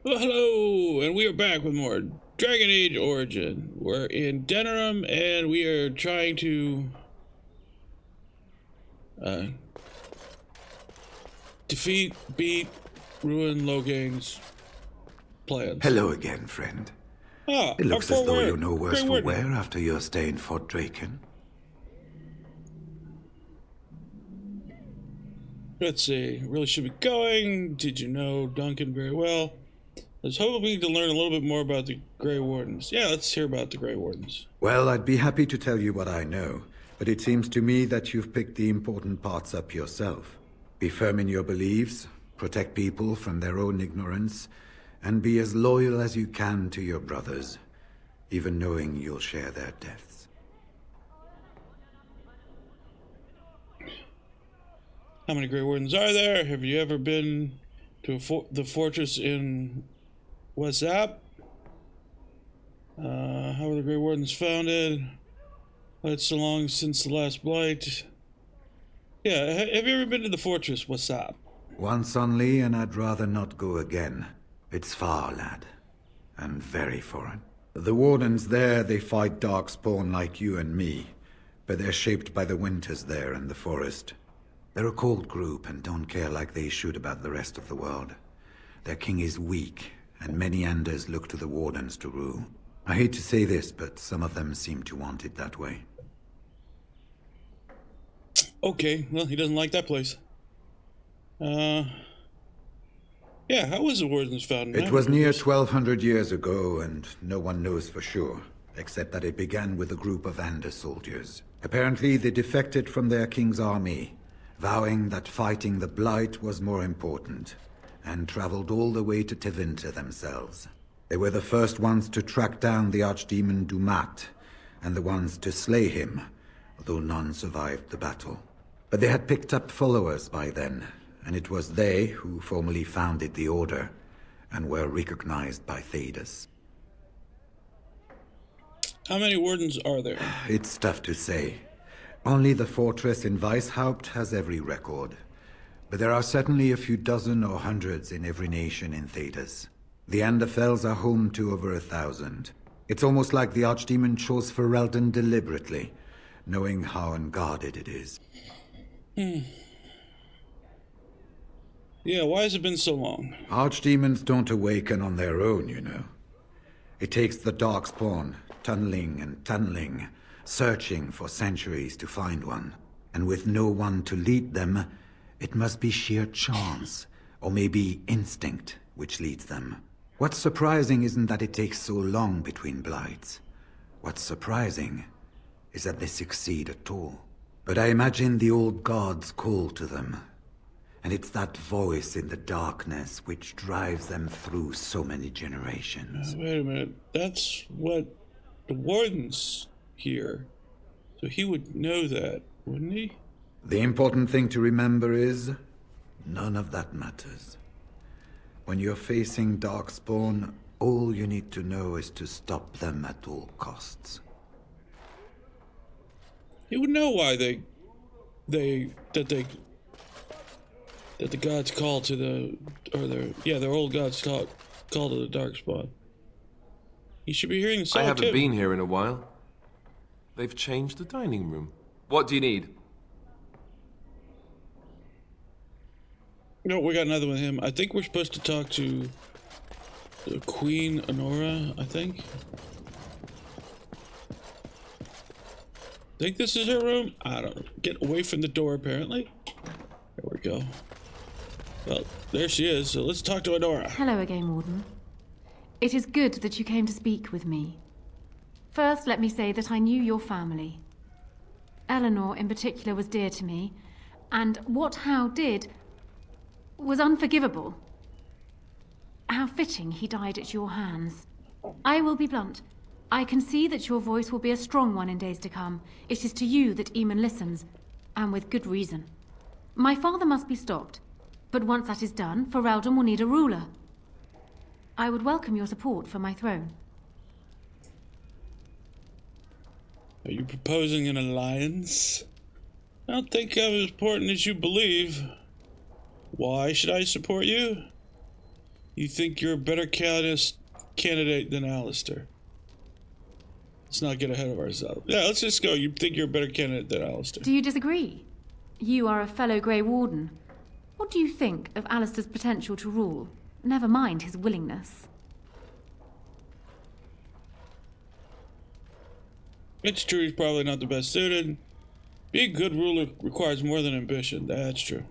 Well, hello, and we are back with more Dragon Age Origin. We're in Denerim, and we are trying to defeat, beat, ruin Loghain's plans. Hello again, friend. Ah, It looks as though you're no worse for wear after your stay in Fort Draken. Let's see, really should be going. Did you know Duncan very well? I was hoping to learn a little bit more about the Grey Wardens. Yeah, let's hear about the Grey Wardens. Well, I'd be happy to tell you what I know, but it seems to me that you've picked the important parts up yourself. Be firm in your beliefs, protect people from their own ignorance, and be as loyal as you can to your brothers, even knowing you'll share their deaths. How many Grey Wardens are there? Have you ever been to the fortress in WhatsApp? How were the Grey Wardens founded? It's so long since the last blight. Yeah, have you ever been to the fortress? What's up? Once only, and I'd rather not go again. It's far, lad. And very foreign. The Wardens there, they fight darkspawn like you and me, but they're shaped by the winters there in the forest. They're a cold group and don't care like they should about the rest of the world. Their king is weak, and many Anders look to the Wardens to rule. I hate to say this, but some of them seem to want it that way. Okay, well, he doesn't like that place. Yeah, how was the Wardens founded? It was near 1200 years ago, and no one knows for sure, except that it began with a group of Anders soldiers. Apparently, they defected from their king's army, vowing that fighting the Blight was more important, and traveled all the way to Tevinter themselves. They were the first ones to track down the archdemon Dumat, and the ones to slay him, although none survived the battle. But they had picked up followers by then, and it was they who formally founded the Order, and were recognized by Thedas. How many Wardens are there? It's tough to say. Only the fortress in Weishaupt has every record. But there are certainly a few dozen or hundreds in every nation in Thedas. The Anderfels are home to over 1,000. It's almost like the Archdemon chose Ferelden deliberately, knowing how unguarded it is. Yeah, why has it been so long? Archdemons don't awaken on their own, you know. It takes the Darkspawn, tunneling and tunneling, searching for centuries to find one. And with no one to lead them, it must be sheer chance, or maybe instinct, which leads them. What's surprising isn't that it takes so long between blights. What's surprising is that they succeed at all. But I imagine the old gods call to them. And it's that voice in the darkness which drives them through so many generations. Wait a minute, that's what the Wardens hear. So he would know that, wouldn't he? The important thing to remember is, none of that matters. When you're facing Darkspawn, all you need to know is to stop them at all costs. He would know why that the gods call to their old gods call to the Darkspawn. He should be hearing the song. I haven't been here in a while. They've changed the dining room. What do you need? No, we got another one with him. I think we're supposed to talk to the Queen Honora, I think. Think this is her room? I don't know. Get away from the door, apparently. There we go. Well, there she is, so let's talk to Honora. Hello again, Warden. It is good that you came to speak with me. First, let me say that I knew your family. Eleanor, in particular, was dear to me, and what Hal did was unforgivable. How fitting he died at your hands. I will be blunt. I can see that your voice will be a strong one in days to come. It is to you that Eamon listens, and with good reason. My father must be stopped, but once that is done, Ferelden will need a ruler. I would welcome your support for my throne. Are you proposing an alliance? I don't think I'm as important as you believe. Why should I support you? You think you're a better candidate than Alistair. Let's not get ahead of ourselves. Yeah, let's just go. You think you're a better candidate than Alistair. Do you disagree? You are a fellow Grey Warden. What do you think of Alistair's potential to rule? Never mind his willingness. It's true he's probably not the best suited. Being a good ruler requires more than ambition. That's true.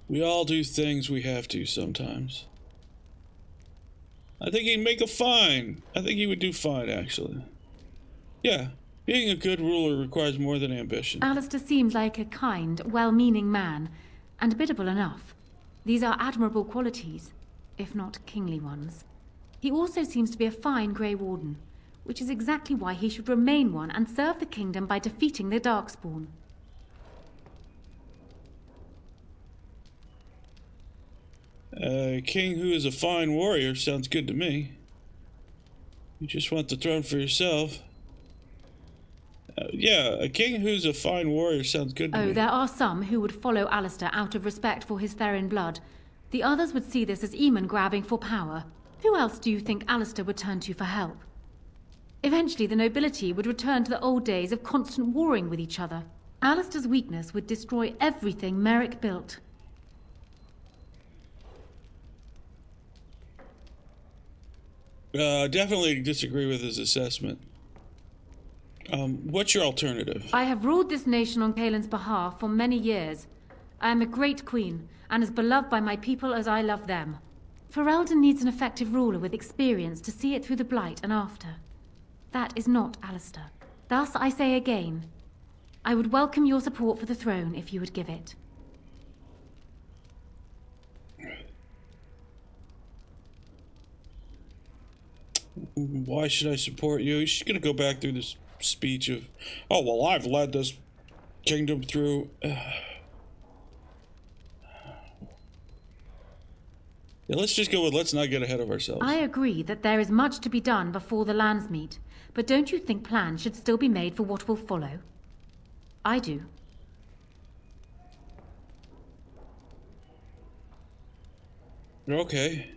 We all do things we have to sometimes. I think he'd make a fine. I think he would do fine, actually. Yeah, being a good ruler requires more than ambition. Alistair seems like a kind, well-meaning man, and biddable enough. These are admirable qualities, if not kingly ones. He also seems to be a fine Grey Warden, which is exactly why he should remain one and serve the kingdom by defeating the Darkspawn. A king who is a fine warrior sounds good to me. You just want the throne for yourself. Yeah, a king who's a fine warrior sounds good to me. Oh, there are some who would follow Alistair out of respect for his Therin blood. The others would see this as Eamon grabbing for power. Who else do you think Alistair would turn to for help? Eventually, the nobility would return to the old days of constant warring with each other. Alistair's weakness would destroy everything Merrick built. Definitely disagree with his assessment. What's your alternative? I have ruled this nation on Kaelin's behalf for many years. I am a great queen, and as beloved by my people as I love them. Ferelden needs an effective ruler with experience to see it through the Blight and after. That is not Alistair. Thus, I say again, I would welcome your support for the throne if you would give it. Why should I support you? She's gonna go back through this speech of, oh, well, I've led this kingdom through. Yeah, let's just go with let's not get ahead of ourselves. I agree that there is much to be done before the lands meet, but don't you think plans should still be made for what will follow? I do. Okay.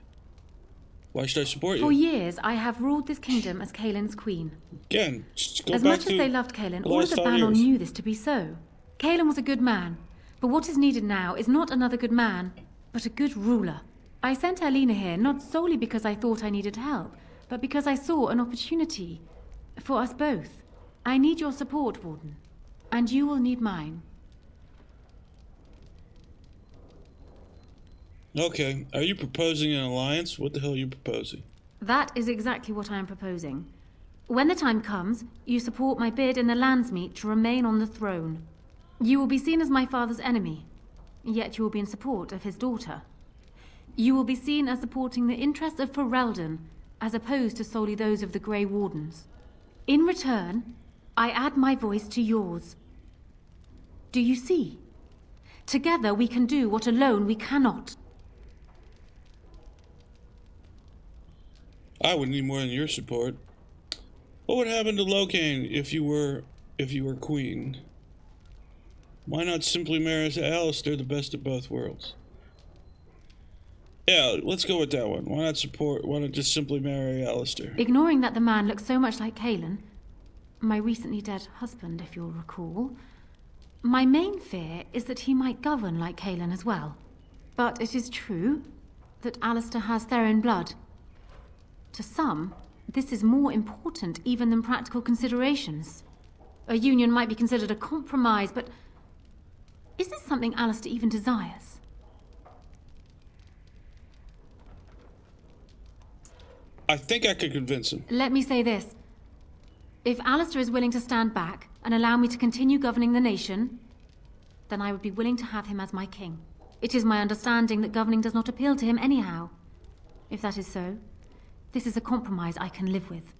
Why should I support you? For years, I have ruled this kingdom as Kaelin's queen. Again, just go As back much to as they loved Kaelin, the all of last the 5 Banon years. knew this to be so. Kaelin was a good man, but what is needed now is not another good man, but a good ruler. I sent Alina here not solely because I thought I needed help, but because I saw an opportunity for us both. I need your support, Warden, and you will need mine. Okay, are you proposing an alliance? What the hell are you proposing? That is exactly what I am proposing. When the time comes, you support my bid in the Landsmeet to remain on the throne. You will be seen as my father's enemy, yet you will be in support of his daughter. You will be seen as supporting the interests of Ferelden, as opposed to solely those of the Grey Wardens. In return, I add my voice to yours. Do you see? Together we can do what alone we cannot. I would need more than your support. What would happen to Locane if you were queen? Why not simply marry Alistair, the best of both worlds? Yeah, let's go with that one. Why not just simply marry Alistair? Ignoring that the man looks so much like Kaelin, my recently dead husband, if you'll recall, my main fear is that he might govern like Kaelin as well. But it is true that Alistair has Therin blood. To some, this is more important even than practical considerations. A union might be considered a compromise, but is this something Alistair even desires? I think I could convince him. Let me say this. If Alistair is willing to stand back and allow me to continue governing the nation, then I would be willing to have him as my king. It is my understanding that governing does not appeal to him anyhow. If that is so, this is a compromise I can live with.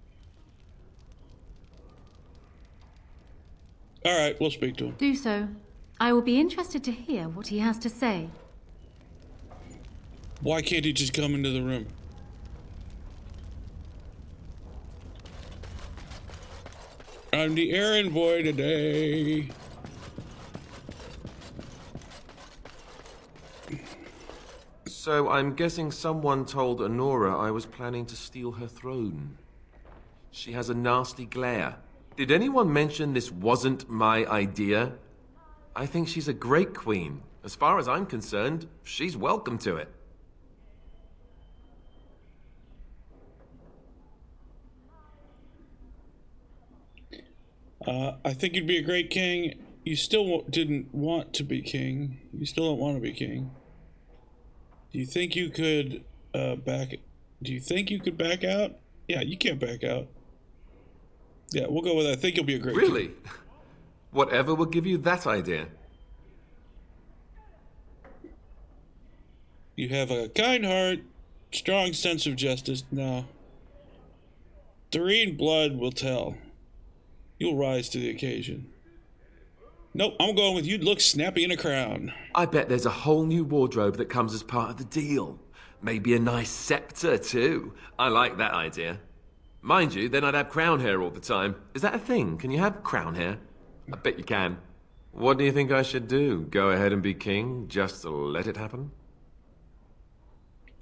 All right, we'll speak to him. Do so. I will be interested to hear what he has to say. Why can't he just come into the room? I'm the errand boy today. So I'm guessing someone told Honora I was planning to steal her throne. She has a nasty glare. Did anyone mention this wasn't my idea? I think she's a great queen. As far as I'm concerned, she's welcome to it. I think you'd be a great king. You still didn't want to be king. You still don't want to be king. Do you think you could Do you think you could back out? Yeah, you can't back out. Yeah, we'll go with that. I think you'll be a great king. Really? Whatever will give you that idea? You have a kind heart, strong sense of justice. No. Serene blood will tell. You'll rise to the occasion. Nope, I'm going with you'd look snappy in a crown. I bet there's a whole new wardrobe that comes as part of the deal. Maybe a nice scepter, too. I like that idea. Mind you, then I'd have crown hair all the time. Is that a thing? Can you have crown hair? I bet you can. What do you think I should do? Go ahead and be king, just to let it happen?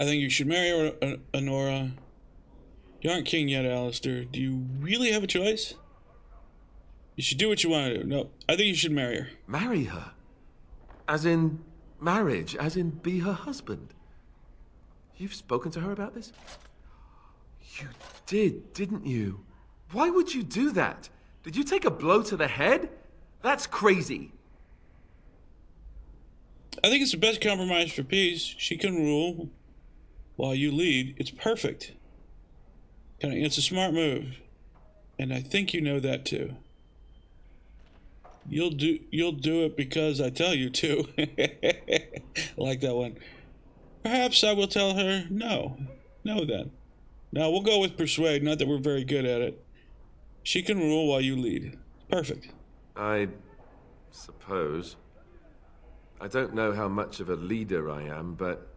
I think you should marry Honora. You aren't king yet, Alistair. Do you really have a choice? You should do what you want to do. No, I think you should marry her. Marry her? As in marriage? As in be her husband? You've spoken to her about this? You did, didn't you? Why would you do that? Did you take a blow to the head? That's crazy. I think it's the best compromise for peace. She can rule while you lead. It's perfect. It's a smart move. And I think you know that too. You'll do it because I tell you to. I like that one. Perhaps I will tell her no. No then. Now we'll go with persuade, not that we're very good at it. She can rule while you lead. Perfect. I suppose. I don't know how much of a leader I am, but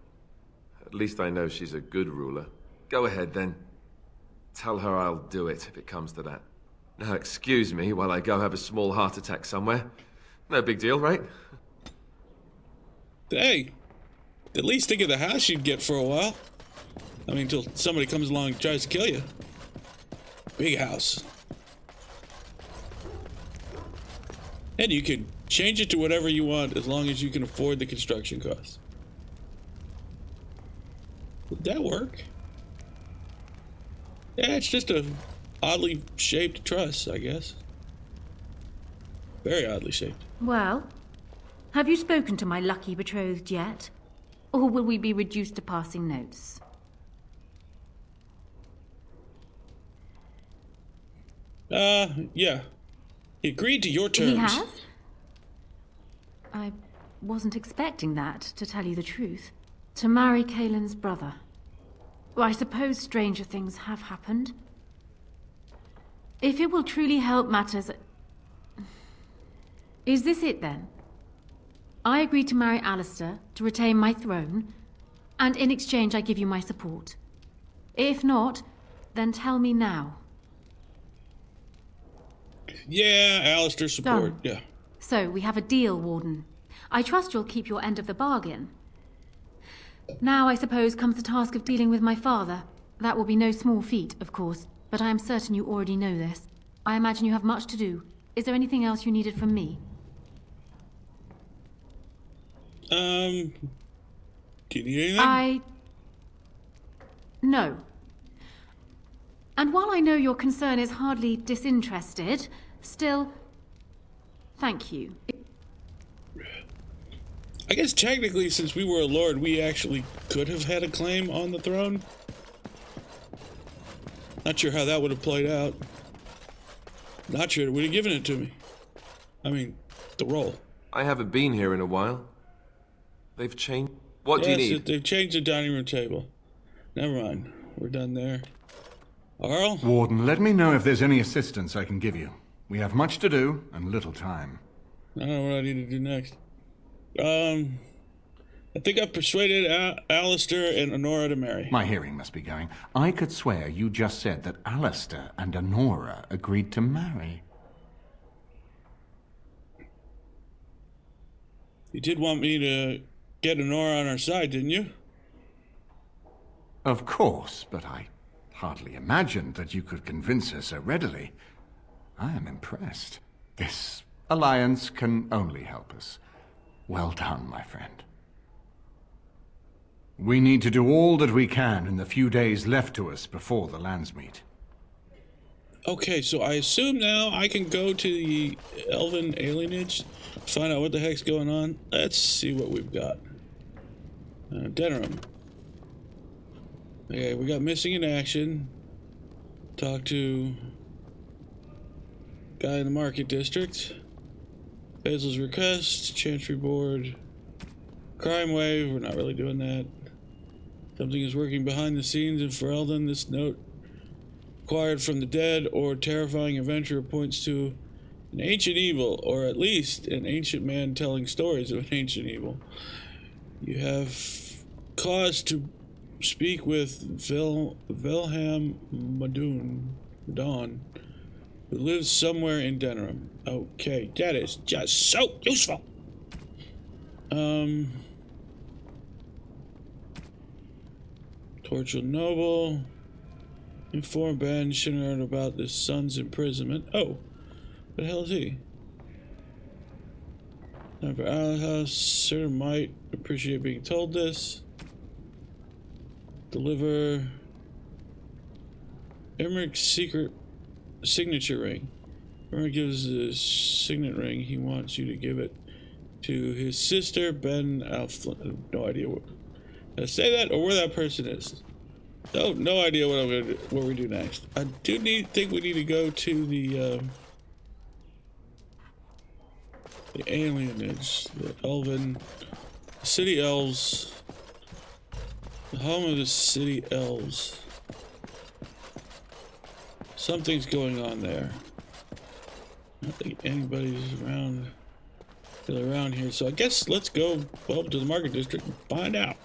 at least I know she's a good ruler. Go ahead then. Tell her I'll do it if it comes to that. Now excuse me while I go have a small heart attack somewhere. No big deal, right? Hey, at least think of the house you'd get for a while. I mean, until somebody comes along and tries to kill you. Big house. And you can change it to whatever you want as long as you can afford the construction costs. Would that work? Yeah, it's just a oddly shaped truss, I guess. Very oddly shaped. Well, have you spoken to my lucky betrothed yet? Or will we be reduced to passing notes? Yeah. He agreed to your terms. He has? I wasn't expecting that, to tell you the truth. To marry Kaelin's brother. Well, I suppose stranger things have happened. If it will truly help matters... Is this it then? I agree to marry Alistair, to retain my throne, and in exchange I give you my support. If not, then tell me now. Yeah, Alistair support, Done. yeah. So, we have a deal, Warden. I trust you'll keep your end of the bargain. Now, I suppose, comes the task of dealing with my father. That will be no small feat, of course, but I am certain you already know this. I imagine you have much to do. Is there anything else you needed from me? Do you need anything? No. And while I know your concern is hardly disinterested, still, thank you. I guess technically, since we were a lord, we actually could have had a claim on the throne. Not sure how that would have played out. Not sure it would have given it to me. I mean, the role. I haven't been here in a while. They've changed... What do you need? They've changed the dining room table. Never mind. We're done there. Arl? Warden, let me know if there's any assistance I can give you. We have much to do and little time. I don't know what I need to do next. I think I've persuaded Alistair and Honora to marry. My hearing must be going. I could swear you just said that Alistair and Honora agreed to marry. You did want me to get Honora on our side, didn't you? Of course, but I hardly imagined that you could convince her so readily. I am impressed. This alliance can only help us. Well done, my friend. We need to do all that we can in the few days left to us before the lands meet. Okay, so I assume now I can go to the Elven alienage, find out what the heck's going on. Let's see what we've got. Denerim. Okay, we got missing in action. Talk to guy in the market district. Basil's request, Chantry board. Crime wave, we're not really doing that. Something is working behind the scenes in Ferelden. This note, acquired from the dead or terrifying adventure, points to an ancient evil, or at least an ancient man telling stories of an ancient evil. You have cause to speak with Velham Madon, who lives somewhere in Denerim. Okay, that is just so useful. Tortured noble. Inform Ben Shinard about his son's imprisonment. Oh, what the hell is he? Time for Herf House. Sir might appreciate being told this. Deliver Emmerich's secret signature ring. Emmerich gives his signet ring. He wants you to give it to his sister, Ben Alflin. I have no idea what. Did I say that or where that person is? Oh, no idea what I'm gonna do, what we do next. I do think we need to go to the alienage, the Elven City Elves. The home of the City Elves. Something's going on there. I don't think anybody's still around here, so I guess let's go up to the market district and find out.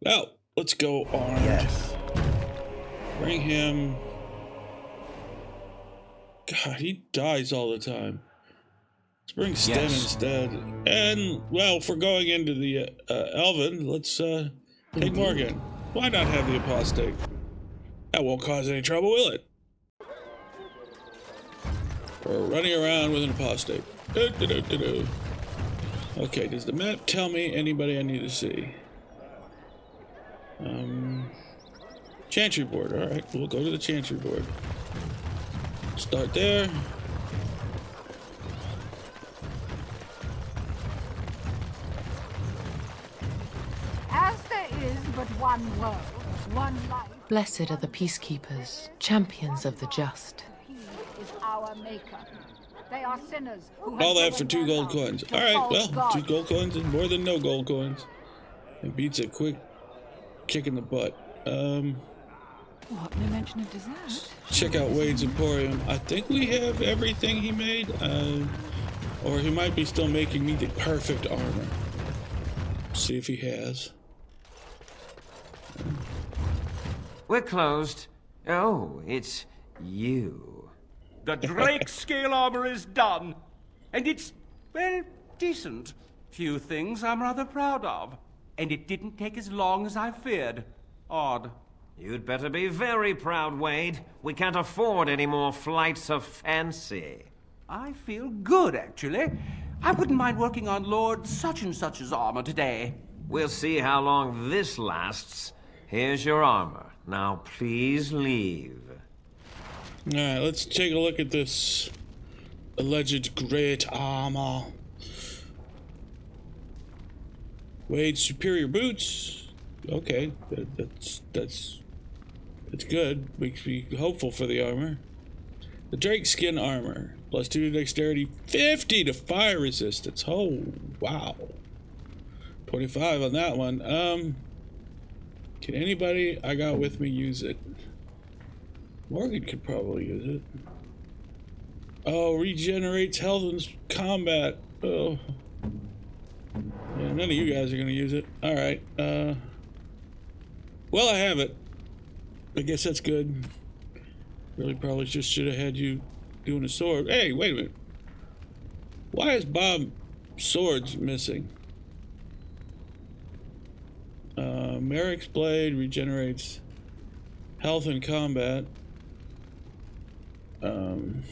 Well, let's go armed. Yes. Bring him. God, he dies all the time. Let's bring Sten instead. And, well, if we're going into the Elven, let's take Morgan. Why not have the apostate? That won't cause any trouble, will it? We're running around with an apostate. Okay, does the map tell me anybody I need to see? Chantry board. Alright, we'll go to the Chantry board. Start there. As there is but one world, one life. Blessed are the peacekeepers, champions of the just. He is our maker. They are sinners who have All that for given 2 their gold love coins. to Alright, false well, 2 gods. gold coins is more than no gold coins. It beats a quick kick in the butt. What? No mention of dessert? Check out Wade's Emporium. I think we have everything he made. Or he might be still making me the perfect armor. See if he has. We're closed. Oh, it's you. The Drake scale armor is done. And it's, well, decent. Few things I'm rather proud of. And it didn't take as long as I feared. Odd. You'd better be very proud, Wade. We can't afford any more flights of fancy. I feel good, actually. I wouldn't mind working on Lord such-and-such's armor today. We'll see how long this lasts. Here's your armor. Now please leave. Alright, let's take a look at this alleged great armor. Wade's superior boots. Okay, that's good. Makes me hopeful for the armor. The Drake skin armor. +2 to dexterity, 50 to fire resistance. Oh, wow. 25 on that one. Can anybody I got with me use it? Morgan could probably use it. Oh, regenerates health in combat. Oh. Yeah, none of you guys are gonna use it. Alright, well, I have it. I guess that's good. Really probably just should have had you doing a sword. Hey, wait a minute. Why is Bob swords missing? Merrick's blade regenerates health in combat. I don't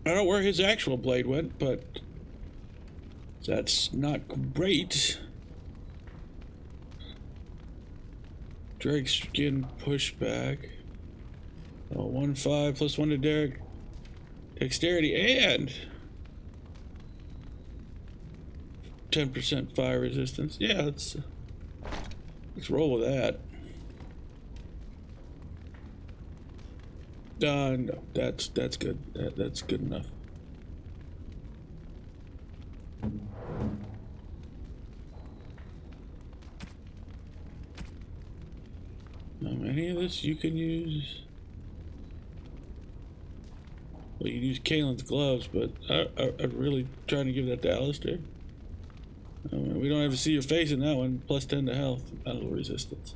know where his actual blade went, but that's not great. Drake's getting pushed back. Oh, 1-5 plus 1 to Derek. Dexterity and 10% fire resistance. Yeah, let's roll with that. No, that's good. That's good enough. Any of this you can use. Well, you can use Kaelin's gloves, but I'm really trying to give that to Alistair. We don't have to see your face in that one. Plus 10 to health, battle resistance.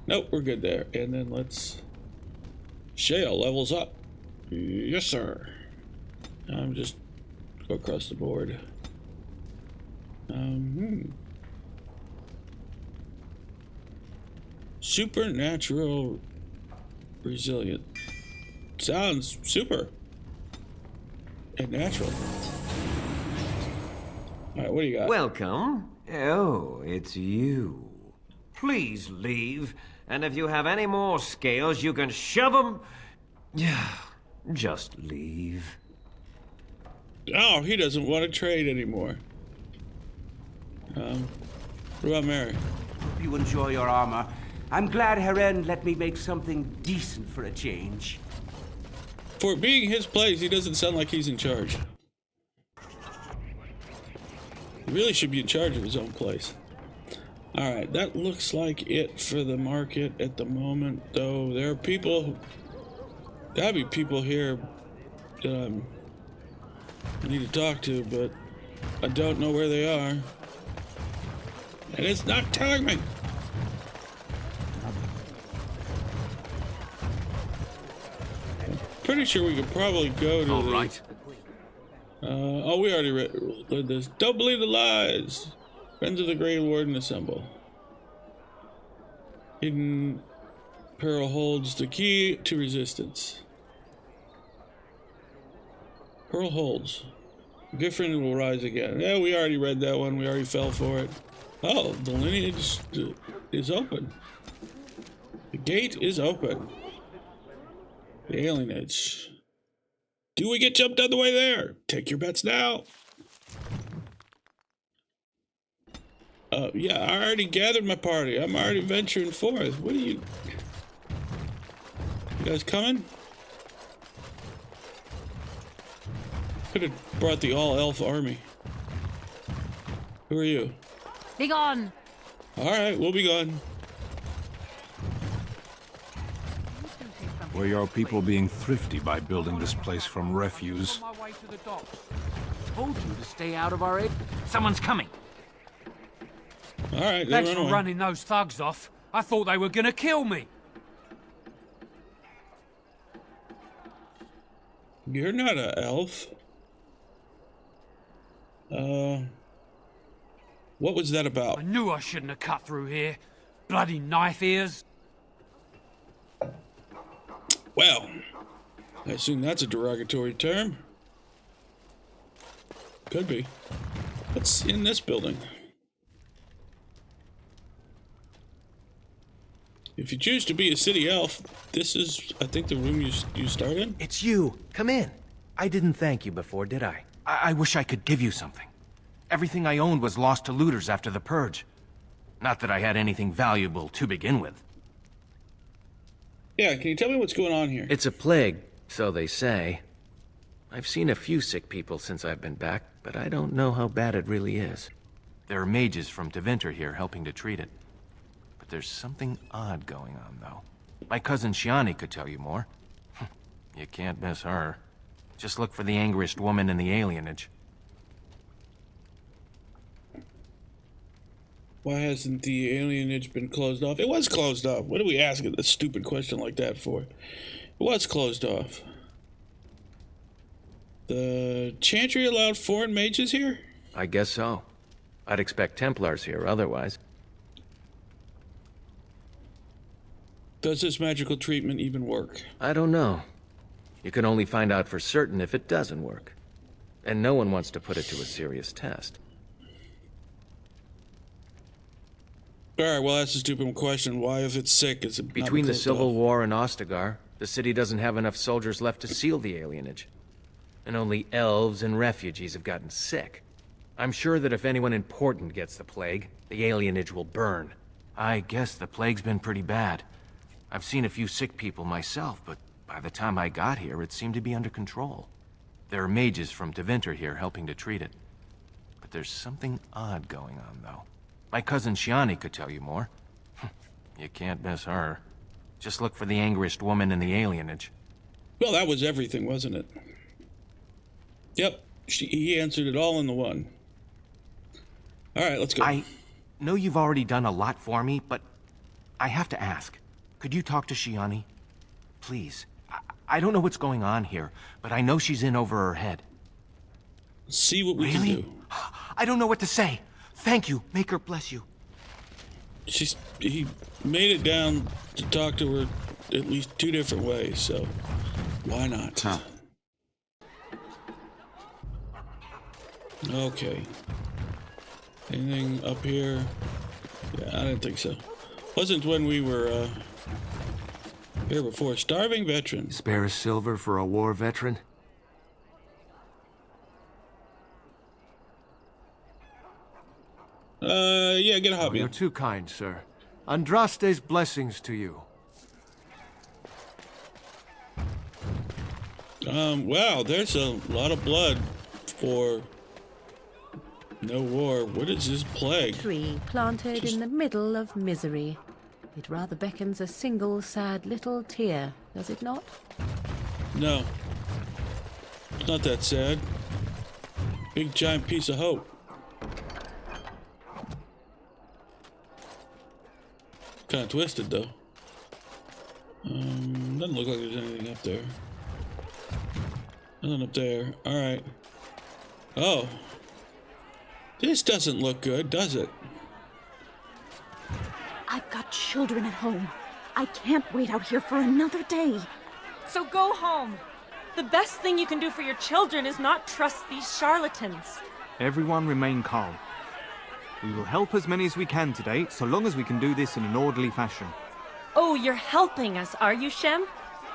Nope, we're good there. And then let's... Shale levels up. Yes, sir. I'm just go across the board. Supernatural resilient. Sounds super. And natural. Alright, what do you got? Welcome. Oh, it's you. Please leave. And if you have any more scales, you can shove them. Yeah, just leave. Oh, he doesn't want to trade anymore. What about Mary? Hope you enjoy your armor. I'm glad Heren let me make something decent for a change. For being his place, he doesn't sound like he's in charge. He really should be in charge of his own place. Alright, that looks like it for the market at the moment, though. There are people... Gotta be people here that I need to talk to, but I don't know where they are. And it's not telling me! I'm pretty sure we could probably go to the... Right. Oh, we already read this. Don't believe the lies! Friends of the Grey Warden assemble. Hidden Pearl holds the key to resistance. Pearl holds. Giffrin will rise again. Yeah, we already read that one. We already fell for it. Oh, the lineage is open. The gate is open. The alienage. Do we get jumped on the way there? Take your bets now. Yeah, I already gathered my party. I'm already venturing forth. What are you... You guys coming? Could have brought the all-elf army. Who are you? Be gone! Alright, we'll be gone. Were your people being thrifty by building this place from refuse? On my way to the docks. Told you to stay out of our area. Someone's coming. Alright, they Thanks run for away. running those thugs off. I thought they were gonna kill me. You're not an elf. What was that about? I knew I shouldn't have cut through here. Bloody knife ears. Well, I assume that's a derogatory term. Could be. What's in this building? If you choose to be a city elf, this is, I think, the room you start in. It's you. Come in. I didn't thank you before, did I? I wish I could give you something. Everything I owned was lost to looters after the purge. Not that I had anything valuable to begin with. Yeah, can you tell me what's going on here? It's a plague, so they say. I've seen a few sick people since I've been back, but I don't know how bad it really is. There are mages from Deventer here helping to treat it. But there's something odd going on, though. My cousin Shiani could tell you more. You can't miss her. Just look for the angriest woman in the alienage. Why hasn't the alienage been closed off? It was closed off. What do we ask a stupid question like that for? It was closed off. The Chantry allowed foreign mages here? I guess so. I'd expect Templars here otherwise. Does this magical treatment even work? I don't know. You can only find out for certain if it doesn't work. And no one wants to put it to a serious test. Alright, well that's a stupid question. Why, if it's sick, is it Between the Civil off? War and Ostagar, the city doesn't have enough soldiers left to seal the alienage. And only elves and refugees have gotten sick. I'm sure that if anyone important gets the plague, the alienage will burn. I guess the plague's been pretty bad. I've seen a few sick people myself, but by the time I got here, it seemed to be under control. There are mages from Tevinter here helping to treat it. But there's something odd going on, though. My cousin Shiani could tell you more. You can't miss her. Just look for the angriest woman in the alienage. Well, that was everything, wasn't it? Yep, he answered it all in the one. Alright, let's go. I know you've already done a lot for me, but I have to ask. Could you talk to Shiani? Please. I don't know what's going on here, but I know she's in over her head. See what we can do. I don't know what to say. Thank you. Make her bless you. He made it down to talk to her at least 2 different ways, so why not? Huh. Okay. Anything up here? Yeah, I didn't think so. Wasn't when we were here before. Starving veteran. Spare a silver for a war veteran? Yeah, get a hobby. You're too kind, sir. Andraste's blessings to you. Wow, there's a lot of blood for no war. What is this plague? Tree planted in the middle of misery. It rather beckons a single sad little tear, does it not? No. It's not that sad. Big giant piece of hope. Kind of twisted though. Doesn't look like there's anything up there. Nothing up there. Alright. Oh. This doesn't look good, does it? I've got children at home. I can't wait out here for another day. So go home. The best thing you can do for your children is not trust these charlatans. Everyone remain calm. We will help as many as we can today, so long as we can do this in an orderly fashion. Oh, you're helping us, are you, Shem?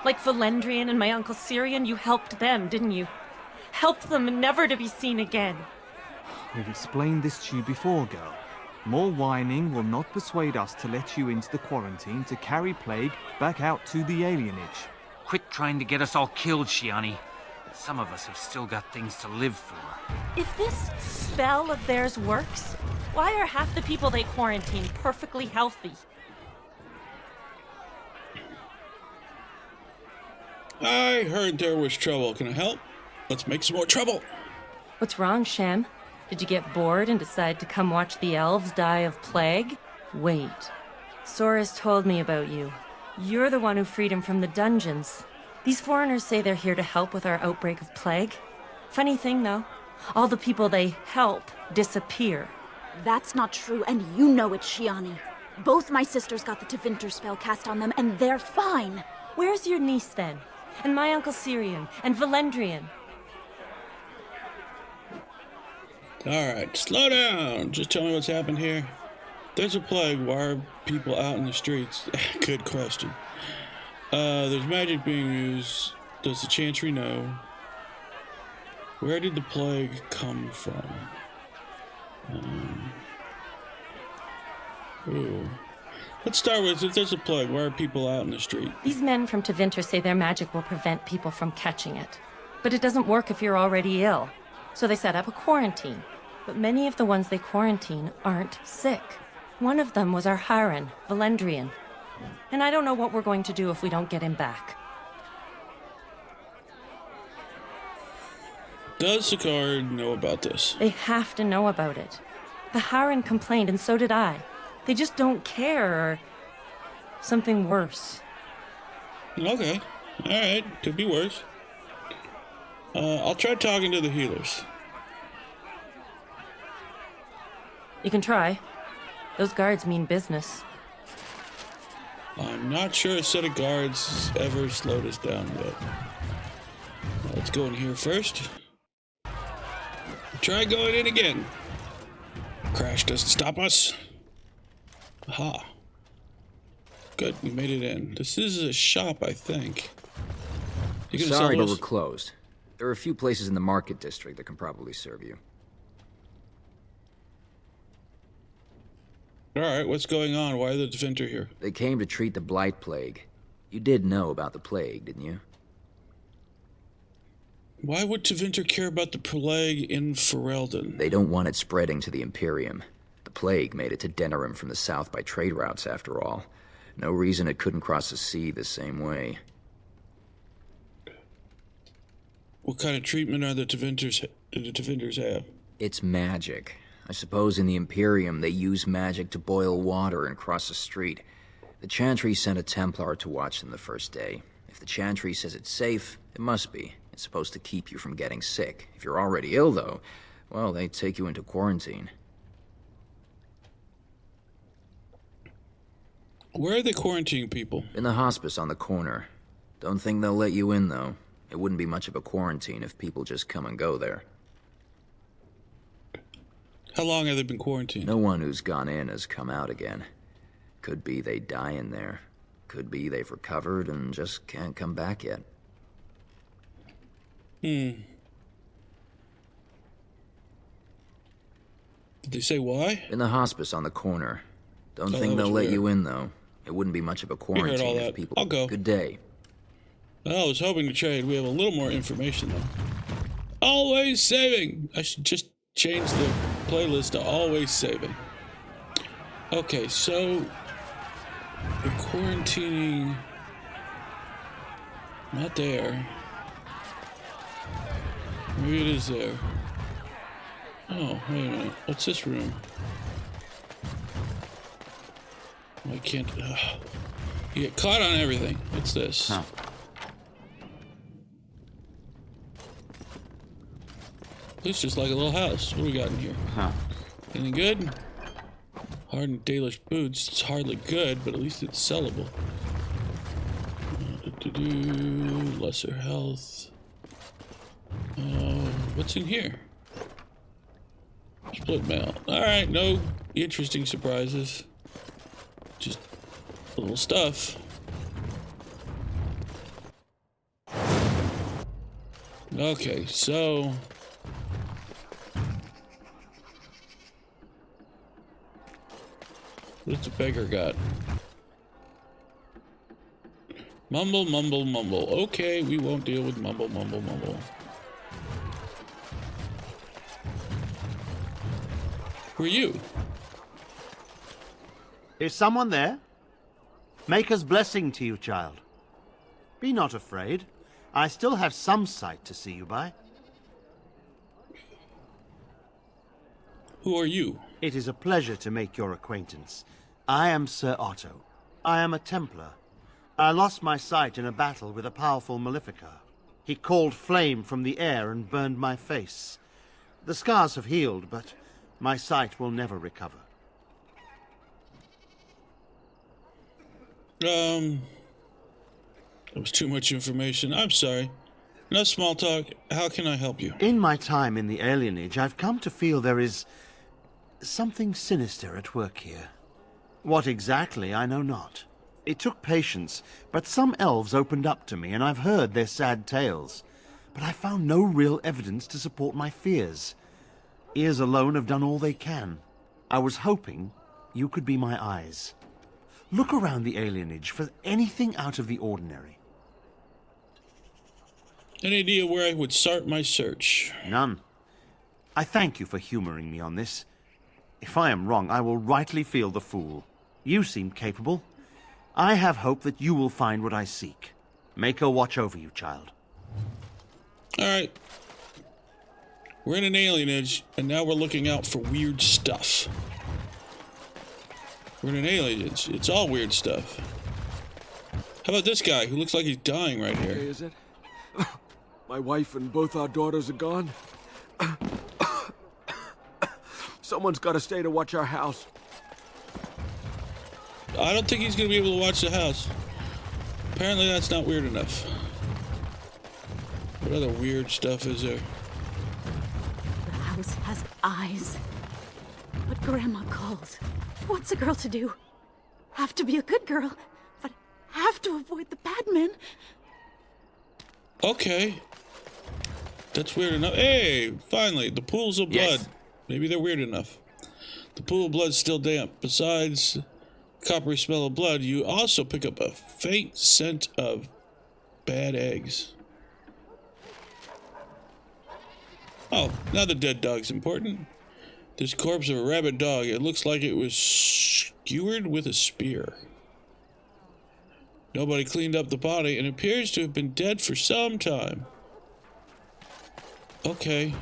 Like Valendrian and my Uncle Syrian, you helped them, didn't you? Helped them never to be seen again. We've explained this to you before, girl. More whining will not persuade us to let you into the quarantine to carry plague back out to the alienage. Quit trying to get us all killed, Shiani. Some of us have still got things to live for. If this spell of theirs works, why are half the people they quarantine perfectly healthy? I heard there was trouble. Can I help? Let's make some more trouble. What's wrong, Shem? Did you get bored and decide to come watch the elves die of plague? Wait. Sora's told me about you. You're the one who freed him from the dungeons. These foreigners say they're here to help with our outbreak of plague. Funny thing, though. All the people they help disappear. That's not true, and you know it, Shiani. Both my sisters got the Tevinter spell cast on them, and they're fine. Where's your niece, then? And my Uncle Syrian? And Valendrian? Alright, slow down. Just tell me what's happened here. There's a plague. Why are people out in the streets? Good question. There's magic being used. Does the Chantry know? Where did the plague come from? Ooh. Let's start with, if there's a plague, why are people out in the street? These men from Tevinter say their magic will prevent people from catching it. But it doesn't work if you're already ill. So they set up a quarantine. But many of the ones they quarantine aren't sick. One of them was our Haran, Valendrian. And I don't know what we're going to do if we don't get him back. Does Sicard know about this? They have to know about it. The Harren complained, and so did I. They just don't care, or something worse. Okay. Alright. Could be worse. I'll try talking to the healers. You can try. Those guards mean business. I'm not sure a set of guards ever slowed us down yet. Let's go in here first. Try going in again. Crash doesn't stop us. Aha. Good, we made it in. This is a shop, I think. Sorry, but we're closed. There are a few places in the market district that can probably serve you. Alright, what's going on? Why are the Deventer here? They came to treat the Blight Plague. You did know about the plague, didn't you? Why would Deventer care about the plague in Ferelden? They don't want it spreading to the Imperium. The plague made it to Denerim from the south by trade routes, after all. No reason it couldn't cross the sea the same way. What kind of treatment are the Deventers have? It's magic. I suppose in the Imperium they use magic to boil water and cross a street. The Chantry sent a Templar to watch them the first day. If the Chantry says it's safe, it must be. It's supposed to keep you from getting sick. If you're already ill, though, well, they take you into quarantine. Where are they quarantining people? In the hospice on the corner. Don't think they'll let you in, though. It wouldn't be much of a quarantine if people just come and go there. How long have they been quarantined? No one who's gone in has come out again. Could be they die in there. Could be they've recovered and just can't come back yet. Did they say why? In the hospice on the corner. Don't think they'll let you in, though. It wouldn't be much of a quarantine if people... I'll go. Good day. Well, I was hoping to trade. We have a little more information, though. Always saving! I should just change the playlist to always saving. Okay, so... They're quarantining... Not there. Maybe it is there. Oh, wait a minute. What's this room? I can't... You get caught on everything. What's this? Huh. Looks just like a little house. What do we got in here? Huh. Anything good? Hardened Dalish boots. It's hardly good, but at least it's sellable. Lesser health. What's in here? Split mail. Alright, no interesting surprises. Just little stuff. Okay, so... What's the beggar got? Mumble, mumble, mumble. Okay, we won't deal with mumble, mumble, mumble. Who are you? Is someone there? Maker's blessing to you, child. Be not afraid. I still have some sight to see you by. Who are you? It is a pleasure to make your acquaintance. I am Sir Otto. I am a Templar. I lost my sight in a battle with a powerful Maleficar. He called flame from the air and burned my face. The scars have healed, but my sight will never recover. That was too much information. I'm sorry. No small talk. How can I help you? In my time in the alienage, I've come to feel there is something sinister at work here. What exactly, I know not. It took patience, but some elves opened up to me, and I've heard their sad tales. But I found no real evidence to support my fears. Ears alone have done all they can. I was hoping you could be my eyes. Look around the alienage for anything out of the ordinary. Any idea where I would start my search? None. I thank you for humoring me on this. If I am wrong, I will rightly feel the fool. You seem capable. I have hope that you will find what I seek. Maker watch over you, child. All right. We're in an alienage, and now we're looking out for weird stuff. We're in an alienage. It's all weird stuff. How about this guy who looks like he's dying right here? Is it? My wife and both our daughters are gone. Someone's got to stay to watch our house. I don't think he's going to be able to watch the house. Apparently that's not weird enough. What other weird stuff is there? The house has eyes. What Grandma calls. What's a girl to do? Have to be a good girl, but have to avoid the bad men. Okay. That's weird enough. Hey, finally, the pools of blood. Yes. Maybe they're weird enough. The pool of blood's still damp. Besides coppery smell of blood, you also pick up a faint scent of bad eggs. Oh, now the dead dog's important. This corpse of a rabid dog. It looks like it was skewered with a spear. Nobody cleaned up the body and appears to have been dead for some time. Okay.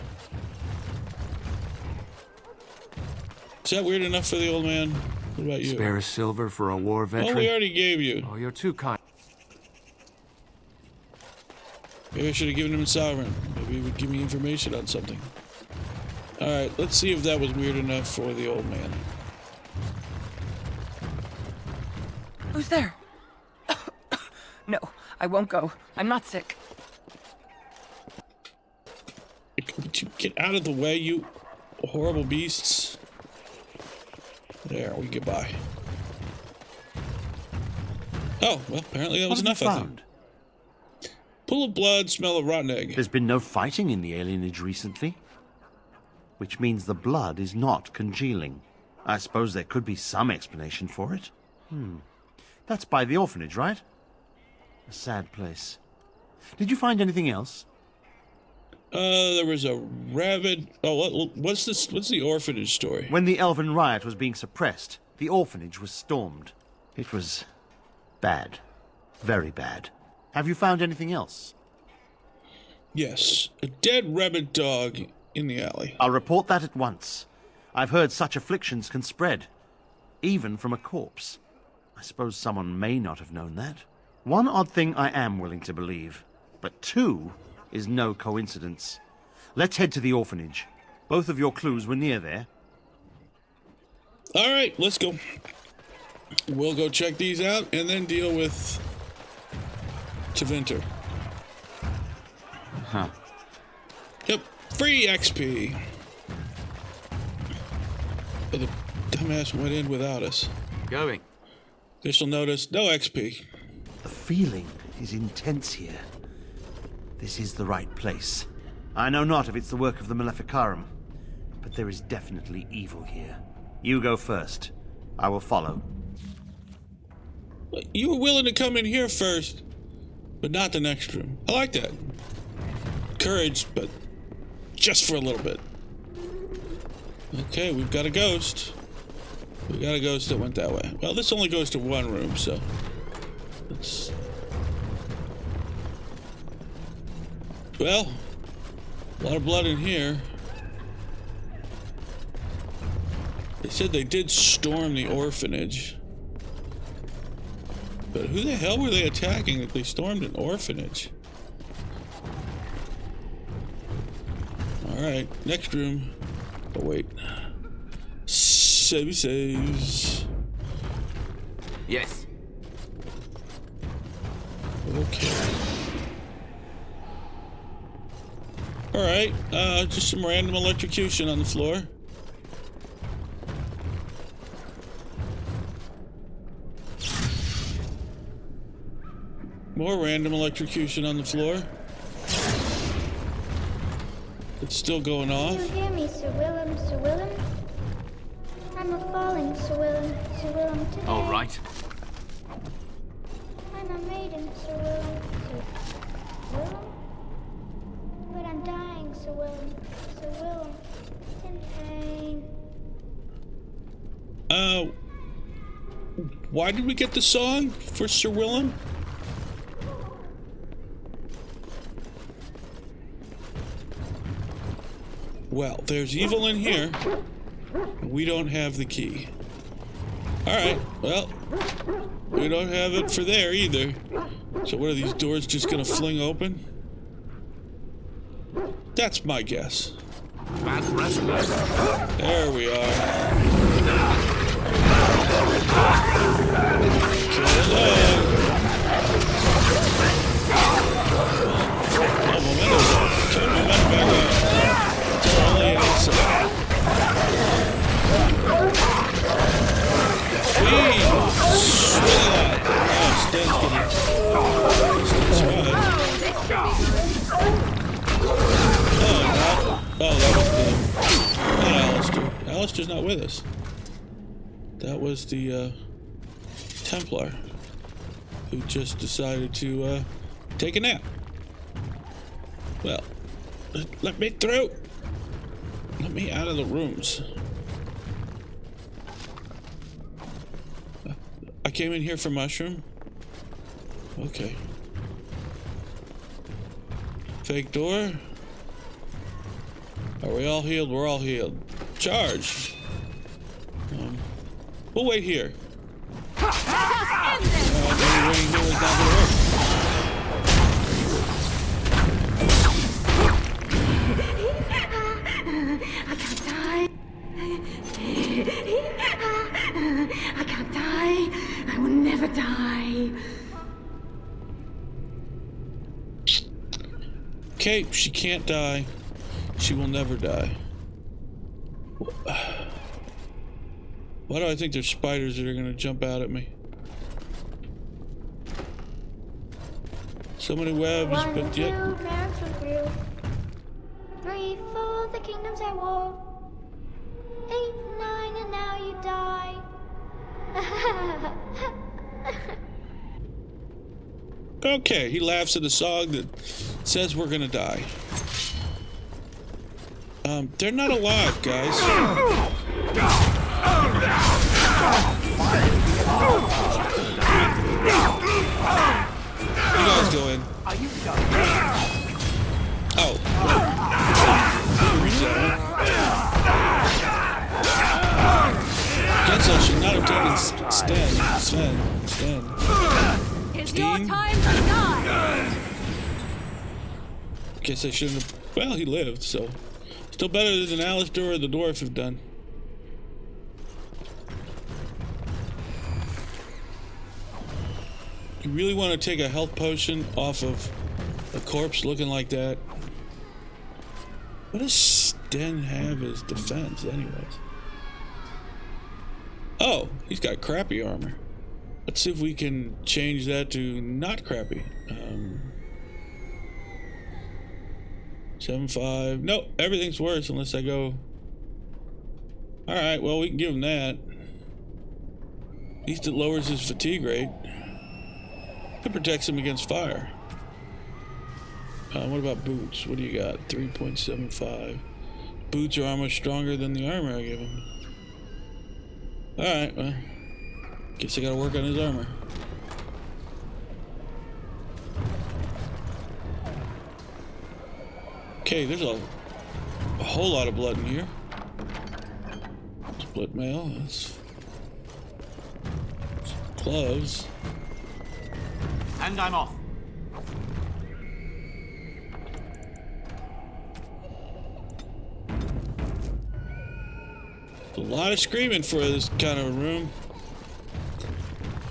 Is that weird enough for the old man? What about you? Spare a silver for a war veteran? Oh, we already gave you. Oh, you're too kind. Maybe I should have given him a sovereign. Maybe he would give me information on something. Alright, let's see if that was weird enough for the old man. Who's there? No, I won't go. I'm not sick. Would you get out of the way, you horrible beasts? There, we get by. Oh, well, apparently that was enough, I think. Pool of blood, smell of rotten egg. There's been no fighting in the alienage recently, which means the blood is not congealing. I suppose there could be some explanation for it. That's by the orphanage, right? A sad place. Did you find anything else? There was a rabid... Oh, what's this? What's the orphanage story? When the Elven riot was being suppressed, the orphanage was stormed. It was bad. Very bad. Have you found anything else? Yes, a dead rabid dog in the alley. I'll report that at once. I've heard such afflictions can spread, even from a corpse. I suppose someone may not have known that. One odd thing I am willing to believe, but two is no coincidence. Let's head to the orphanage. Both of your clues were near there. All right, let's go. We'll go check these out and then deal with Tevinter. Huh. Yep, free XP. But the dumbass went in without us. Going. This'll notice no XP. The feeling is intense here. This is the right place. I know not if it's the work of the Maleficarum, but there is definitely evil here. You go first. I will follow. You were willing to come in here first, but not the next room. I like that. Courage, but just for a little bit. Okay, we've got a ghost. We got a ghost that went that way. Well, this only goes to one room, so let's... Well, a lot of blood in here. They said they did storm the orphanage. But who the hell were they attacking that they stormed an orphanage? Alright, next room. Oh, wait. Saves. Yes. Okay. Alright, just some random electrocution on the floor. More random electrocution on the floor. It's still going off. Can you hear me, Sir Willem, Sir Willem? I'm a falling, Sir Willem, Sir Willem, today. All right. I'm a maiden, Sir Willem, Sir Willem? But I'm dying, Sir Willem, Sir Willem, in pain. Why did we get the song for Sir Willem? Well, there's evil in here. We don't have the key. Alright, well, we don't have it for there either. So what are these doors just gonna fling open? That's my guess. There we are. Oh, momentum. Turn momentum back on. It's our only asset. Alistair's not with us. That was the Templar who just decided to take a nap. Well, let me through. Let me out of the rooms. I came in here for mushroom. Okay. Fake door. Are we all healed? We're all healed. Charge. We'll wait here. Maybe waiting here is not gonna work. I can't die. I can't die. I will never die. Okay, she can't die. She will never die. Why do I think there's spiders that are gonna jump out at me? So many webs, but yet... 1, 2, marriage for through. 3, 4, the kingdoms at war. 8, 9, and now you die. Okay, he laughs at a song that says we're gonna die. They're not alive, guys. You guys go in. Oh. Guess I should not have taken Sven. It's your time to die. Guess I shouldn't have. Well, he lived, so still better than Alistair or the Dwarf have done. You really want to take a health potion off of a corpse looking like that? What does Sten have as defense, anyways? Oh, he's got crappy armor. Let's see if we can change that to not crappy. 7.5. Nope, everything's worse unless I go. Alright, well, we can give him that. At least it lowers his fatigue rate. It protects him against fire. What about boots? What do you got? 3.75. Boots are almost stronger than the armor I give him. Alright, well. Guess I gotta work on his armor. Okay, there's a whole lot of blood in here. Split mail, that's gloves. And I'm off. A lot of screaming for this kind of a room.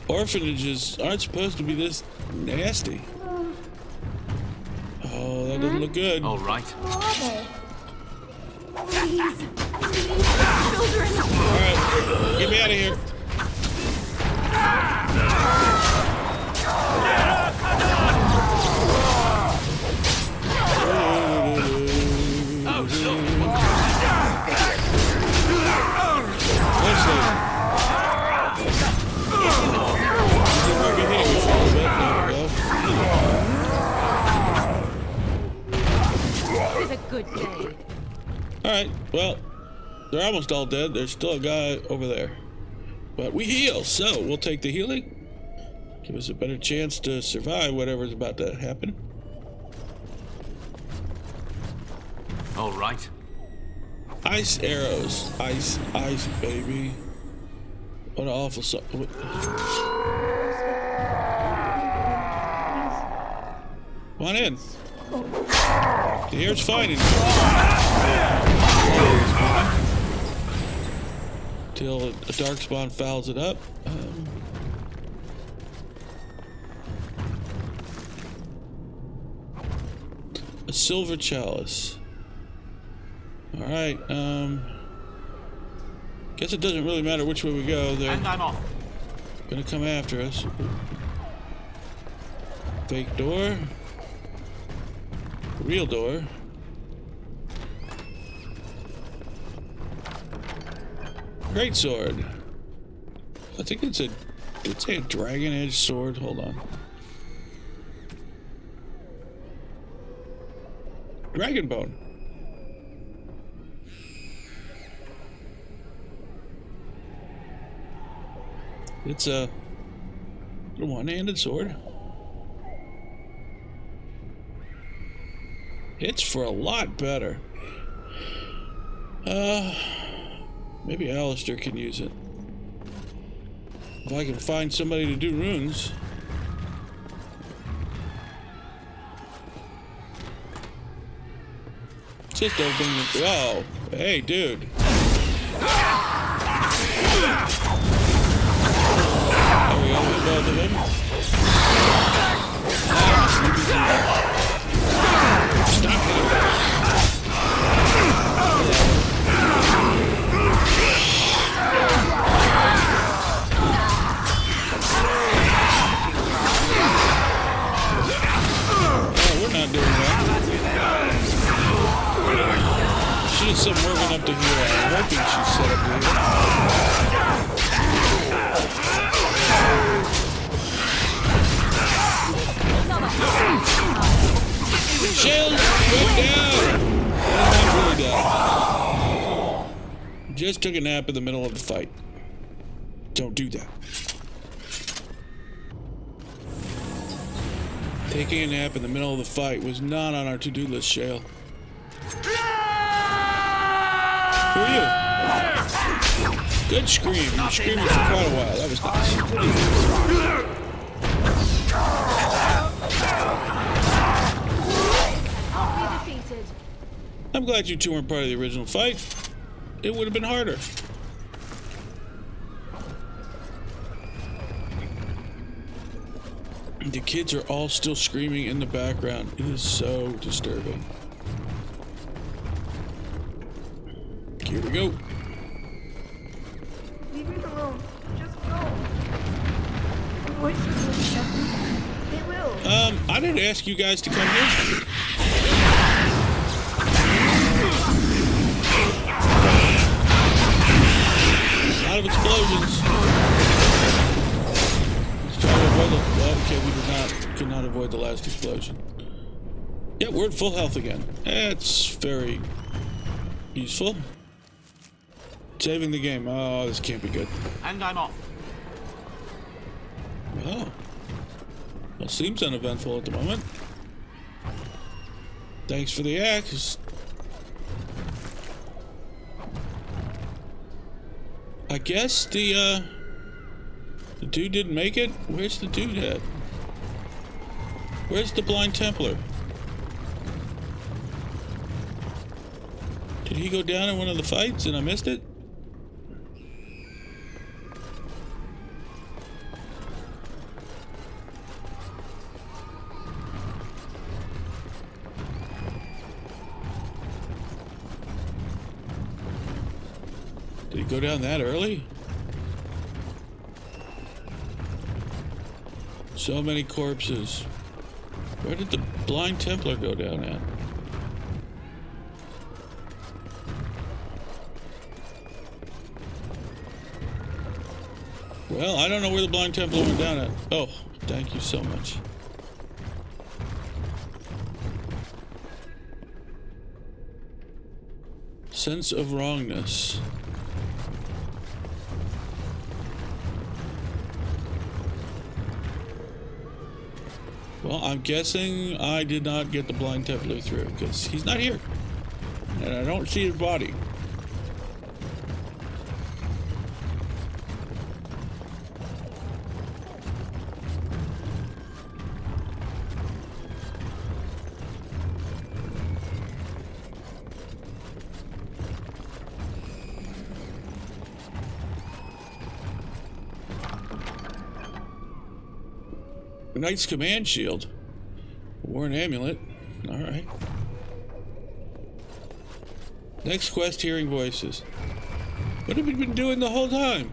Orphanages aren't supposed to be this nasty. Oh, that doesn't look good. All right. Please. Children. All right, get me out of here. It's a good day. Alright, well, they're almost all dead. There's still a guy over there. But we heal, so we'll take the healing. Give us a better chance to survive whatever's about to happen. All right. Ice arrows. Ice, baby. What an awful song. Come on in. The air's fine in here. Till a darkspawn fouls it up. A silver chalice. Alright, guess it doesn't really matter which way we go. They're gonna come after us. Fake door. Real door. Great sword. I think it's a Dragon Age sword. Hold on. Dragon bone. It's a one-handed sword. It's for a lot better. Maybe Alistair can use it. If I can find somebody to do runes. Just open the... Oh, hey, dude. There we go, with both of them. Stop it. Oh, we're not doing that. She is some working up to here. I'm hoping she's set up here. Shield, go down! Not really down. Just took a nap in the middle of the fight. Don't do that. Taking a nap in the middle of the fight was not on our to-do list, Shale. Who are you? Good scream. You were screaming for quite a while. That was nice. I'm glad you two weren't part of the original fight. It would have been harder. The kids are all still screaming in the background. It is so disturbing. Here we go. Leave me alone. Just go. The voices will shut me. They will. I didn't ask you guys to come here. A lot of explosions. Let's try to avoid the... Well, okay, we could not avoid the last explosion. Yeah, we're at full health again. That's very useful. Saving the game. Oh, this can't be good. And I'm off. Oh. Well, seems uneventful at the moment. Thanks for the axe. I guess the dude didn't make it. Where's the dude at? Where's the Blind Templar? Did he go down in one of the fights and I missed it? Did he go down that early? So many corpses. Where did the Blind Templar go down at? Well, I don't know where the Blind Templar went down at. Oh, thank you so much. Sense of wrongness. Well, I'm guessing I did not get the Blind Templar through because he's not here. And I don't see his body. Knight's Command Shield. War an amulet. Alright. Next quest, hearing voices. What have we been doing the whole time?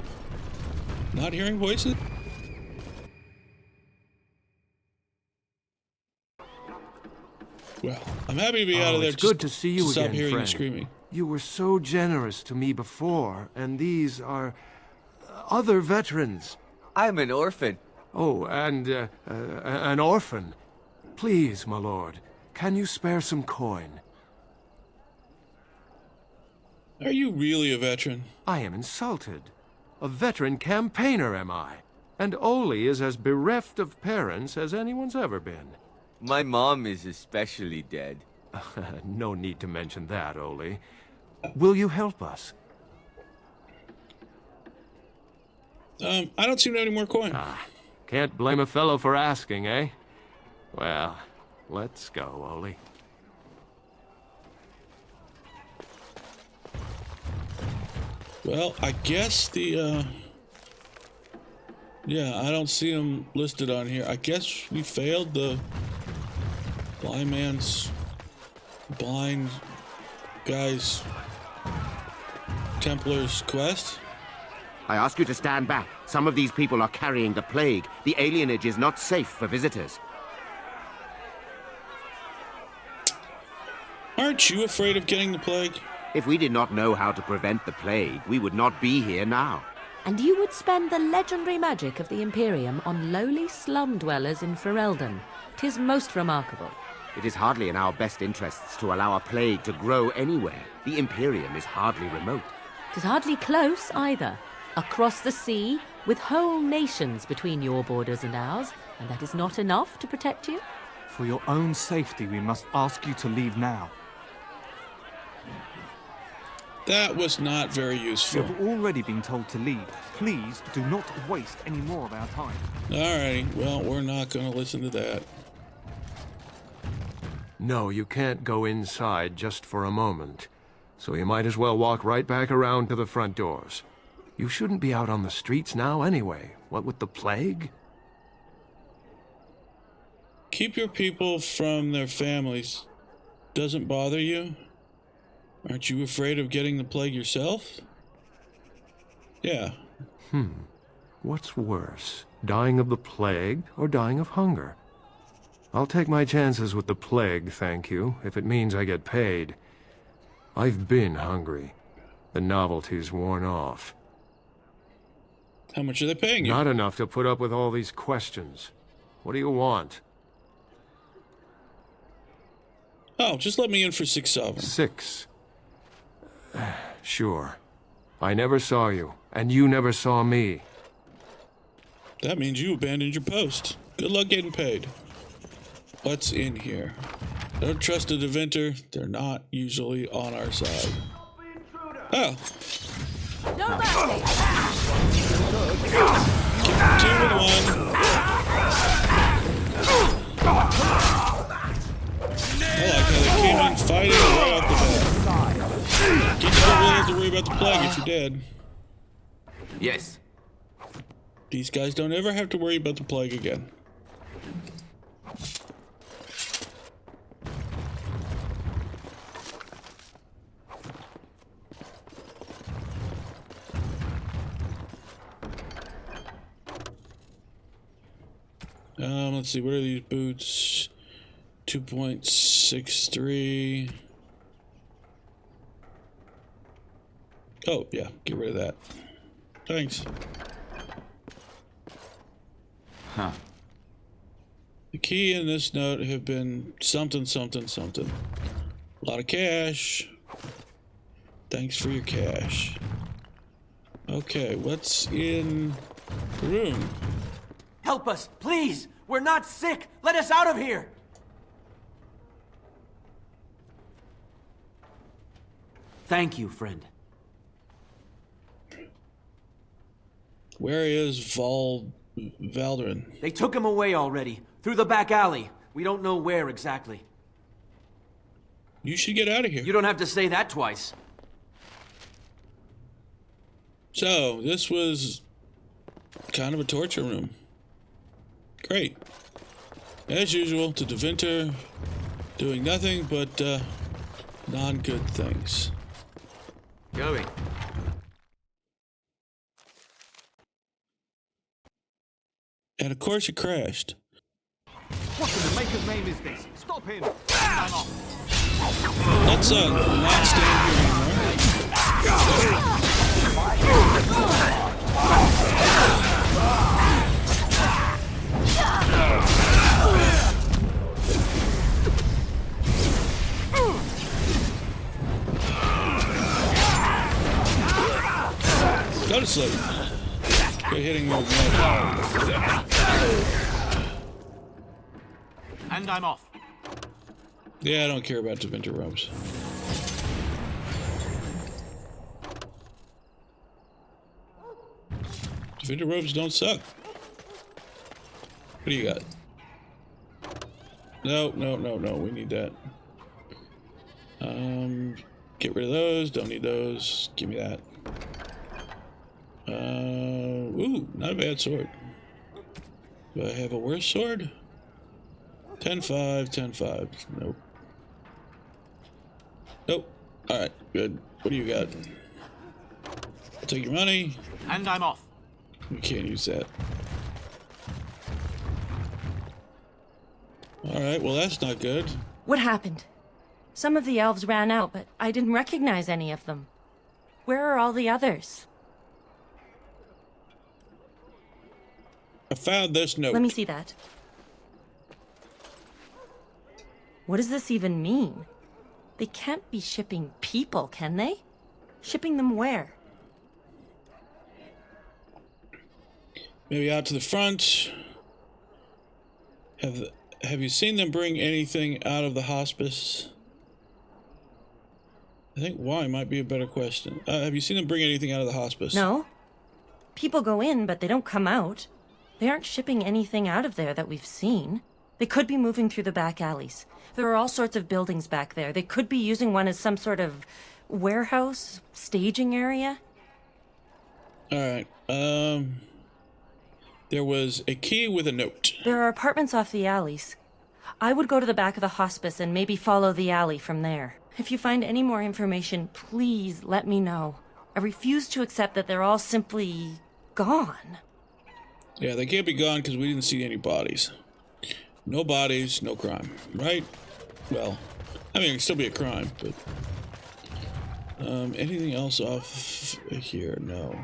Not hearing voices? Well, I'm happy to be out of there. It's good to see you stop again, hearing friend. you screaming. You were so generous to me before, and these are other veterans. I'm an orphan. Oh, and an orphan. Please, my lord, can you spare some coin? Are you really a veteran? I am insulted. A veteran campaigner, am I? And Oli is as bereft of parents as anyone's ever been. My mom is especially dead. No need to mention that, Oli. Will you help us? I don't seem to have any more coin. Can't blame a fellow for asking, eh? Well, let's go, Oli. Well, I guess the, yeah, I don't see them listed on here. I guess we failed the blind guy's Templar's quest. I ask you to stand back. Some of these people are carrying the plague. The alienage is not safe for visitors. Aren't you afraid of getting the plague? If we did not know how to prevent the plague, we would not be here now. And you would spend the legendary magic of the Imperium on lowly slum dwellers in Ferelden. 'Tis most remarkable. It is hardly in our best interests to allow a plague to grow anywhere. The Imperium is hardly remote. 'Tis hardly close, either. Across the sea, with whole nations between your borders and ours, and that is not enough to protect you? For your own safety, we must ask you to leave now. That was not very useful. You have already been told to leave. Please do not waste any more of our time. Alrighty, well, we're not going to listen to that. No, you can't go inside just for a moment. So you might as well walk right back around to the front doors. You shouldn't be out on the streets now anyway. What with the plague? Keep your people from their families. Doesn't bother you? Aren't you afraid of getting the plague yourself? Yeah. What's worse, dying of the plague or dying of hunger? I'll take my chances with the plague, thank you, if it means I get paid. I've been hungry. The novelty's worn off. How much are they paying you? Not enough to put up with all these questions. What do you want? Oh, just let me in for 6 sovereign. 6? Sure. I never saw you, and you never saw me. That means you abandoned your post. Good luck getting paid. What's in here? Don't trust a Deventer. They're not usually on our side. Oh. No mercy! 2 with 1. I like how they came in fighting right off the bat. Guess you don't really have to worry about the plague if you're dead. Yes. These guys don't ever have to worry about the plague again. Let's see, what are these boots? 2.63. Oh, yeah, get rid of that. Thanks. Huh. The key in this note have been something, something, something. A lot of cash. Thanks for your cash. Okay, what's in the room? Help us, please! We're not sick! Let us out of here! Thank you, friend. Where is Valdur? They took him away already. Through the back alley. We don't know where exactly. You should get out of here. You don't have to say that twice. So, this was kind of a torture room. Great. As usual, to Deventer, doing nothing but non-good things. Going. And of course it crashed. What in the maker's name is this? Stop him! Let's not stand here anymore. Go to sleep. Quit hitting me with my And I'm off. Yeah, I don't care about Deventer robes. Deventer robes don't suck. What do you got? No, no, no, no. We need that. Get rid of those. Don't need those. Give me that. Ooh, not a bad sword. Do I have a worse sword? 10-5, 10-5. Nope. Nope. Alright, good. What do you got? I'll take your money. And I'm off. We can't use that. Alright, well that's not good. What happened? Some of the elves ran out, but I didn't recognize any of them. Where are all the others? I found this note. Let me see that. What does this even mean? They can't be shipping people, can they? Shipping them where? Maybe out to the front. Have you seen them bring anything out of the hospice? I think why might be a better question. Have you seen them bring anything out of the hospice? No. People go in, but they don't come out. They aren't shipping anything out of there that we've seen. They could be moving through the back alleys. There are all sorts of buildings back there. They could be using one as some sort of warehouse, staging area. Alright, there was a key with a note. There are apartments off the alleys. I would go to the back of the hospice and maybe follow the alley from there. If you find any more information, please let me know. I refuse to accept that they're all simply gone. Yeah, they can't be gone because we didn't see any bodies. No bodies, no crime, right? Well, I mean, it can still be a crime, but... anything else off here? No.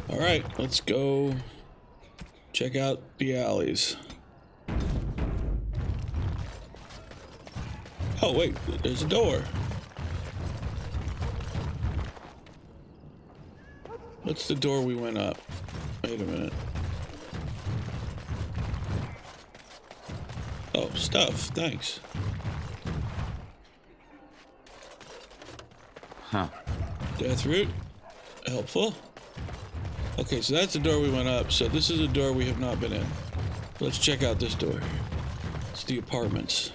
Alright, let's go check out the alleys. Oh, wait, there's a door. What's the door we went up? Wait a minute. Oh, stuff. Thanks. Huh. Death root. Helpful. Okay, so that's the door we went up. So this is a door we have not been in. Let's check out this door. It's the apartments.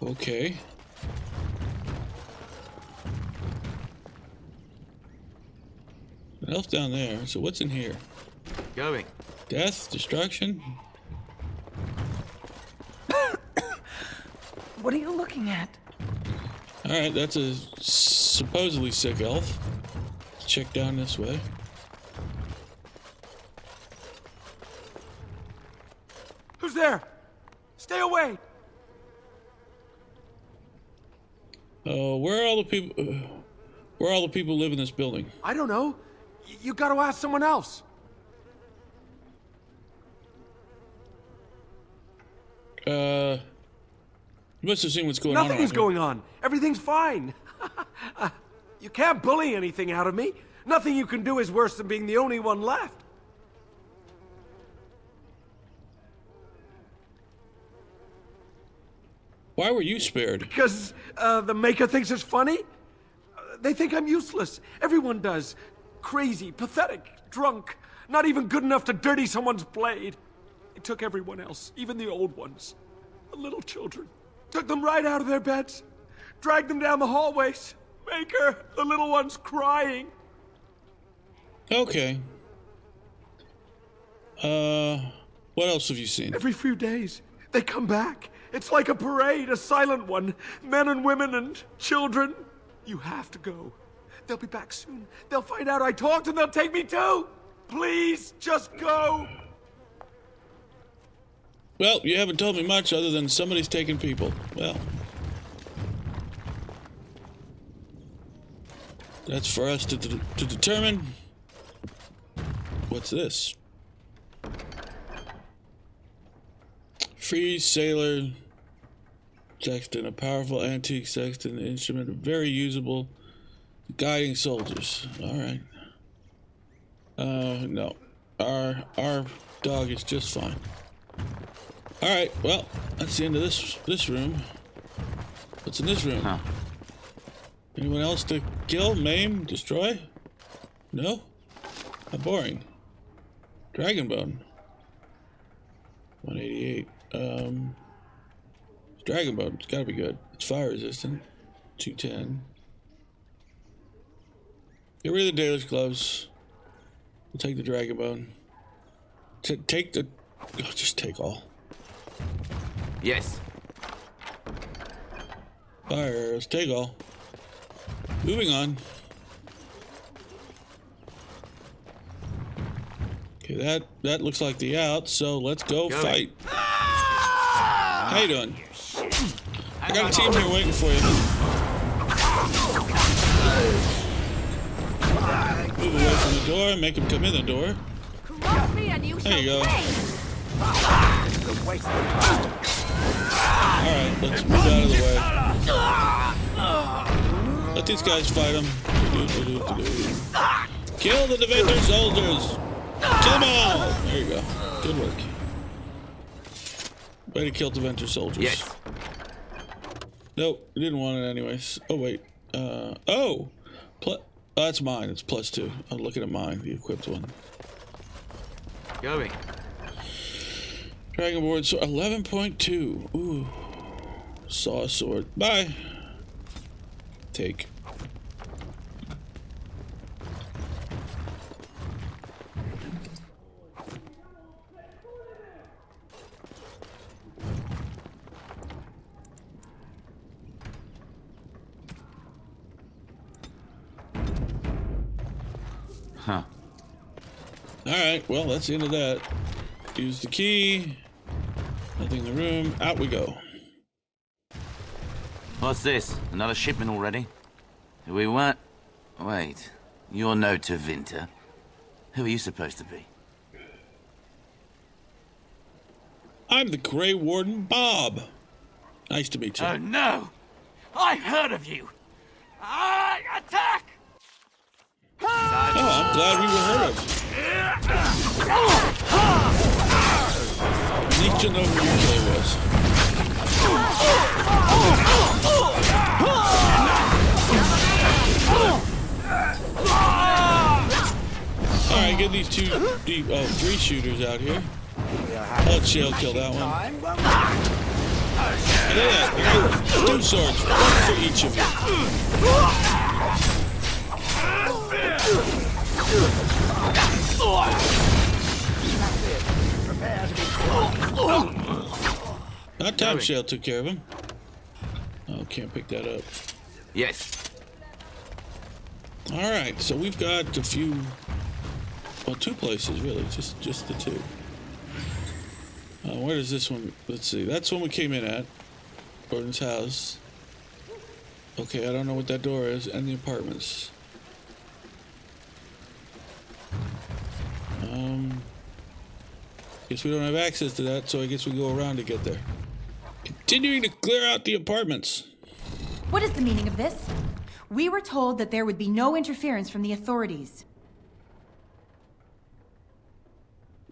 Okay. What else down there? So what's in here? Going. Death? Destruction? What are you looking at? Alright, that's a supposedly sick elf. Let's check down this way. Who's there? Stay away! Oh, where are all the people? Where are all the people live in this building? I don't know. You gotta ask someone else. You must have seen what's going on. Nothing is going on. Everything's fine. You can't bully anything out of me. Nothing you can do is worse than being the only one left. Why were you spared? Because the Maker thinks it's funny. They think I'm useless. Everyone does. Crazy, pathetic, drunk, not even good enough to dirty someone's blade. They took everyone else, even the old ones. The little children. Took them right out of their beds. Dragged them down the hallways. Baker, the little one's crying. Okay. What else have you seen? Every few days, they come back. It's like a parade, a silent one. Men and women and children. You have to go. They'll be back soon. They'll find out I talked and they'll take me too. Please, just go. Well, you haven't told me much other than somebody's taking people. Well, that's for us to determine. What's this? Free sailor sextant, a powerful antique sextant instrument, very usable, guiding soldiers. All right. No, our dog is just fine. All right. Well, that's the end of this room. What's in this room? Huh. Anyone else to kill, maim, destroy? No. How boring. Dragon bone. 188. Dragon bone. It's gotta be good. It's fire resistant. 210. Get rid of the Dalish gloves. We'll take the dragon bone. Take the. Oh, just take all. Yes. Fire arrows. Take all. Moving on. Okay, that looks like the out, so let's go fight. How you doing? I got a team here waiting for you. Move away from the door, make him come in the door. There you go. Alright, let's move out of the way. Let these guys fight him. Kill the Defender soldiers! Kill them all! There you go. Good work. Way to kill Defender soldiers. Yes. Nope, we didn't want it anyways. Oh, wait. Oh! That's mine. It's +2. I'm looking at mine, the equipped one. Going. Dragon board, so 11.2. Ooh. Saw sword. Bye. Take. Huh. Alright, well, that's the end of that. Use the key. Nothing in the room. Out we go. What's this? Another shipment already? We weren't... Wait. You're no Tevinter. Who are you supposed to be? I'm the Grey Warden Bob. Nice to meet you. Oh no! I heard of you! Attack! Oh, I'm glad we were heard of. I need to know who your killer was. Alright, get these three shooters out here. I'll let Shale kill that one. And look at that. 2 swords. 1 for each of you. That time Shale took care of him. Oh, can't pick that up. Yes. Alright, so we've got a few... Well, 2 places, really. Just the 2. Where does this one... Let's see. That's one we came in at. Gordon's house. Okay, I don't know what that door is. And the apartments. Guess we don't have access to that, so I guess we go around to get there. Continuing to clear out the apartments. What is the meaning of this? We were told that there would be no interference from the authorities.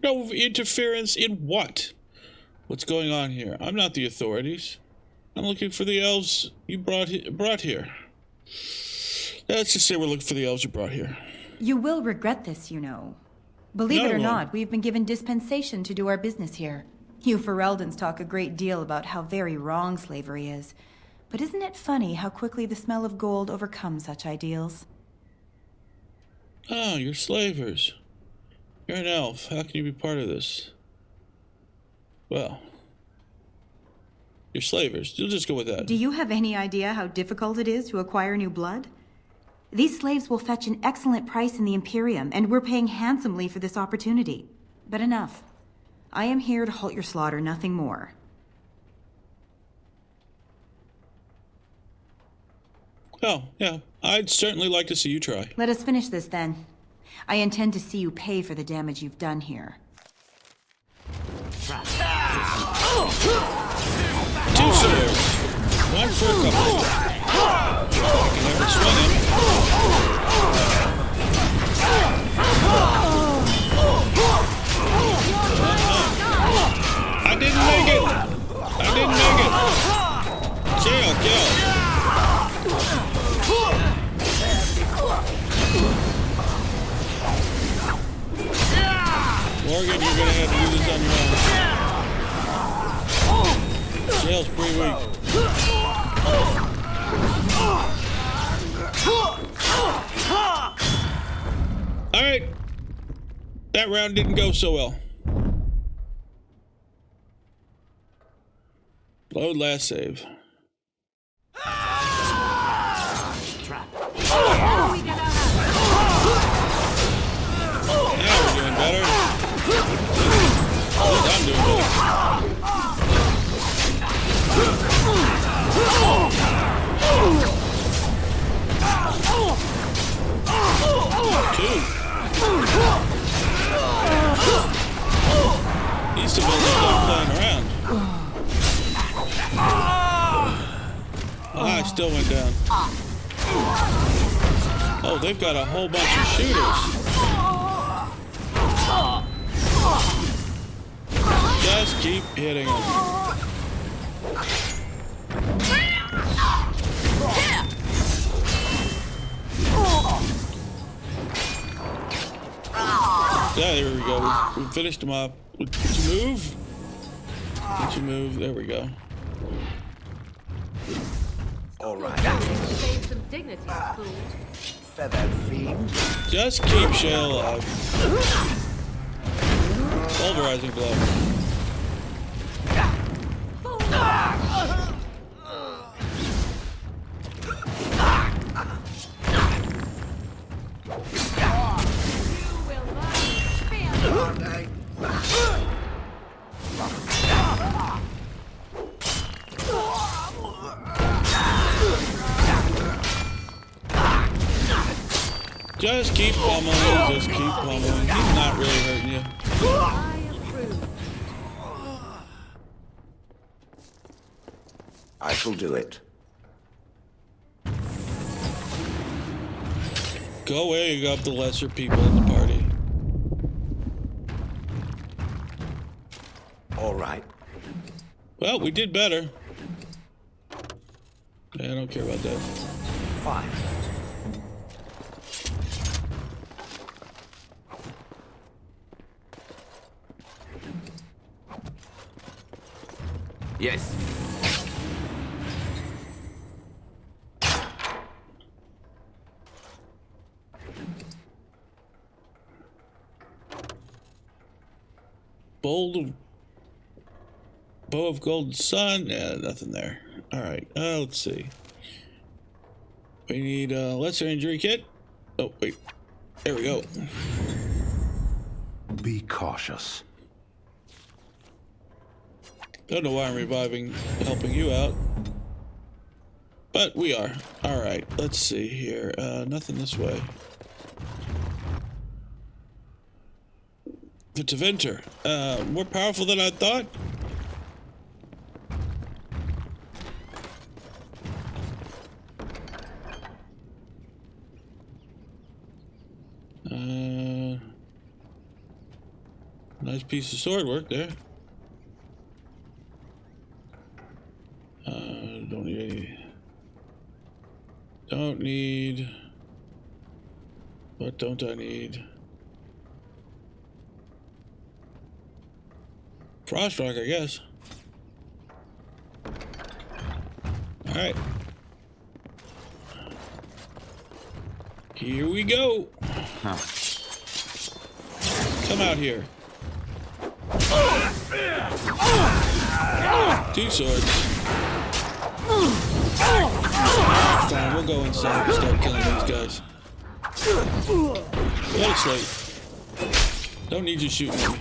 No interference in what? What's going on here? I'm not the authorities. I'm looking for the elves you brought here. Let's just say we're looking for the elves you brought here. You will regret this, you know. Believe it or not, we've been given dispensation to do our business here. You Fereldans talk a great deal about how very wrong slavery is. But isn't it funny how quickly the smell of gold overcomes such ideals? Oh, you're slavers. You're an elf. How can you be part of this? Well, you're slavers. You'll just go with that. Do you have any idea how difficult it is to acquire new blood? These slaves will fetch an excellent price in the Imperium, and we're paying handsomely for this opportunity. But enough. I am here to halt your slaughter, nothing more. Oh, yeah. I'd certainly like to see you try. Let us finish this then. I intend to see you pay for the damage you've done here. 2 swords. One for a couple. I can never swing him. I didn't make it. I didn't make it. Jail, kill. Morgan, you're gonna have to do this on your own. Jail's pretty weak. Alright. That round didn't go so well. Load last save. Now we're doing better. I'm doing better. 2. These civilians aren't playing around. I still went down. Oh, they've got a whole bunch of shooters. Just keep hitting them. Yeah, there we go. We finished them up. Did you move? Did you move? There we go. All right. Save some dignity, fool. Feathered fiend. Just keep Shay alive. Pulverizing blow. Just keep pummeling, just keep pummeling. He's not really hurting you. I shall do it. Go away and go up the lesser people in the party. All right. Well, we did better. I don't care about that. Fine. Yes. Bow of Golden Sun. Yeah, nothing there. All right. Let's see. We need a lesser injury kit. Oh wait. There we go. Be cautious. Don't know why I'm helping you out. But we are. Alright, let's see here. Nothing this way. The Teventer. More powerful than I thought? Nice piece of sword work there. Don't need. What don't I need? Frostrock, I guess. Alright. Here we go. Huh. Come out here. 2 swords. Fine, we'll go inside and start killing these guys. Let it slate. Don't need you shooting at me.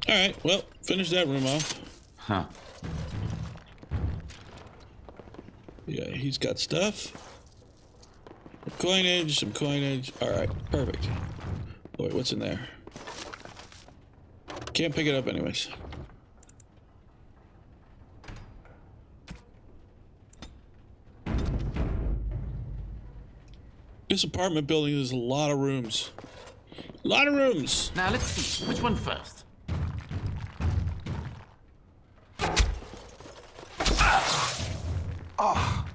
Alright, well, finish that room off. Huh. Yeah, he's got stuff. Some coinage. Alright, perfect. Oh, wait, what's in there? Can't pick it up anyways. This apartment building is a lot of rooms. A lot of rooms! Now, let's see. Which one first? Oh.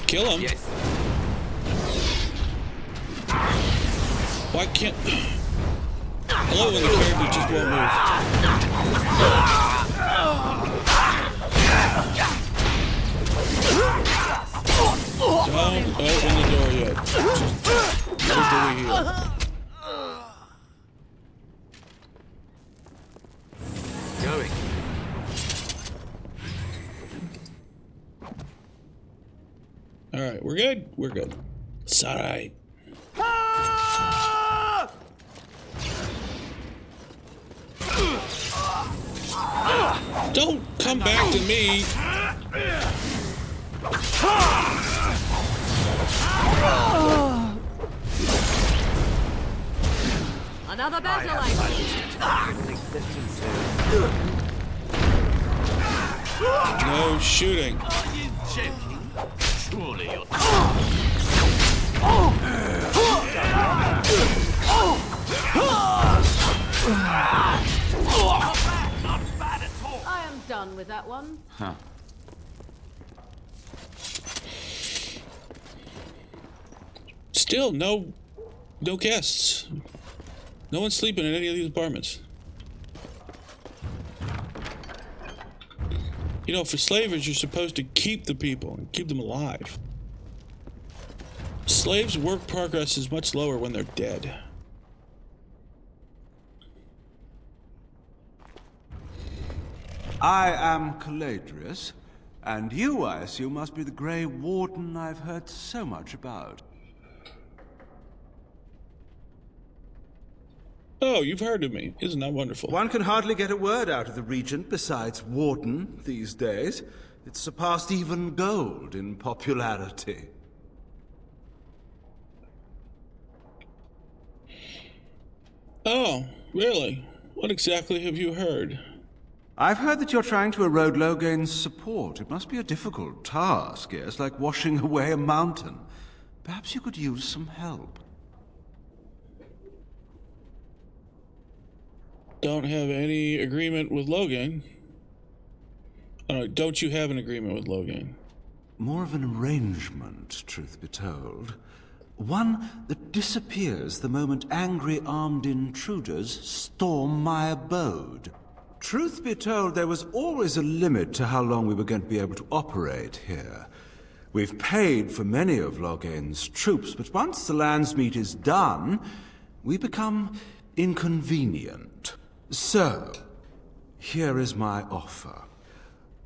Kill him? Yes. Why can't... I love when the character just won't move. Don't open the door yet. Just what do we heal? Going. Alright, we're good? We're good. It's alright. Don't come back to me! Another battle light. No shooting. Are you joking? Surely you're... I am done with that one. Huh. Still, no guests. No one's sleeping in any of these apartments. You know, for slavers, you're supposed to keep the people and keep them alive. Slaves' work progress is much lower when they're dead. I am Caladrius, and you, I assume, must be the Grey Warden I've heard so much about. Oh, you've heard of me. Isn't that wonderful? One can hardly get a word out of the Regent besides Warden these days. It's surpassed even gold in popularity. Oh, really? What exactly have you heard? I've heard that you're trying to erode Logain's support. It must be a difficult task, yes, like washing away a mountain. Perhaps you could use some help. Don't have any agreement with Logain. Oh, don't you have an agreement with Logain? More of an arrangement, truth be told. One that disappears the moment angry armed intruders storm my abode. Truth be told, there was always a limit to how long we were going to be able to operate here. We've paid for many of Logain's troops, but once the Landsmeet is done, we become inconvenient. So, here is my offer.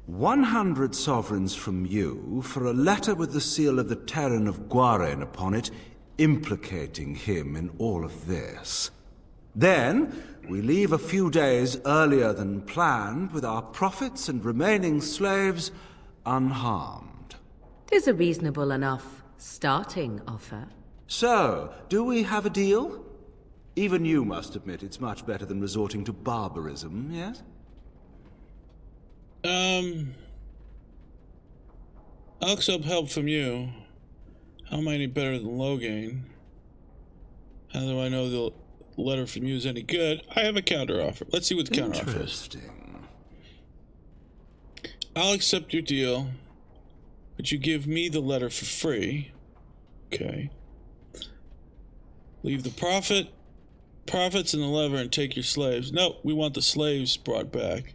100 sovereigns from you for a letter with the seal of the Terran of Gwaren upon it, implicating him in all of this. Then, we leave a few days earlier than planned with our profits and remaining slaves unharmed. 'Tis a reasonable enough starting offer. So, do we have a deal? Even you must admit it's much better than resorting to barbarism, yes? I'll accept help from you. How am I any better than Logain? How do I know the letter from you is any good? I have a counteroffer. Let's see what the counteroffer is. Interesting. I'll accept your deal, but you give me the letter for free. Okay. Leave the profits in the lever and take your slaves. No, we want the slaves brought back.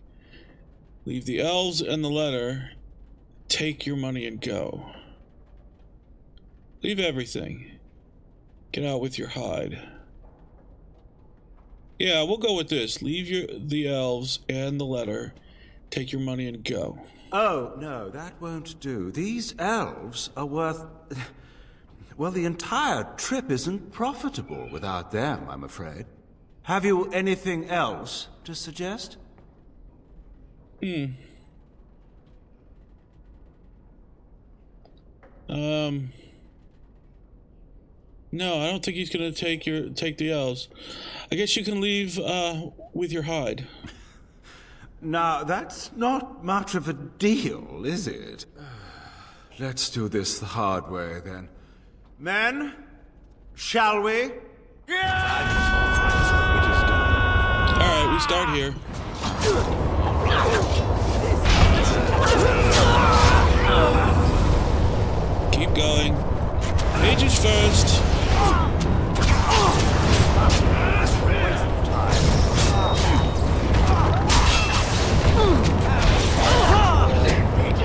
Leave the elves and the letter. Take your money and go. Leave everything. Get out with your hide. Yeah, we'll go with this. Leave the elves and the letter. Take your money and go. Oh, no, that won't do. These elves are worth... Well, the entire trip isn't profitable without them, I'm afraid. Have you anything else to suggest? No, I don't think he's gonna take the elves. I guess you can leave with your hide. Now, that's not much of a deal, is it? Let's do this the hard way, then. Men, shall we? Alright, we start here. Keep going. Mages first.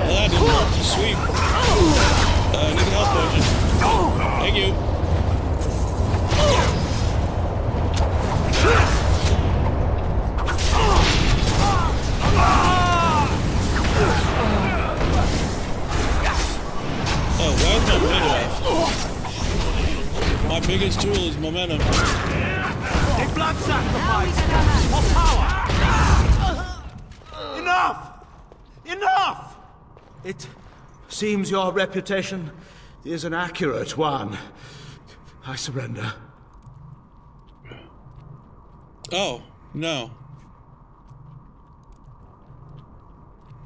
That didn't work. Sweep. I need a health potion. Thank you. Oh, where's my momentum? My biggest tool is momentum. A blood sacrifice! For power! Enough! Enough! It seems your reputation is an accurate one. I surrender. Oh, no.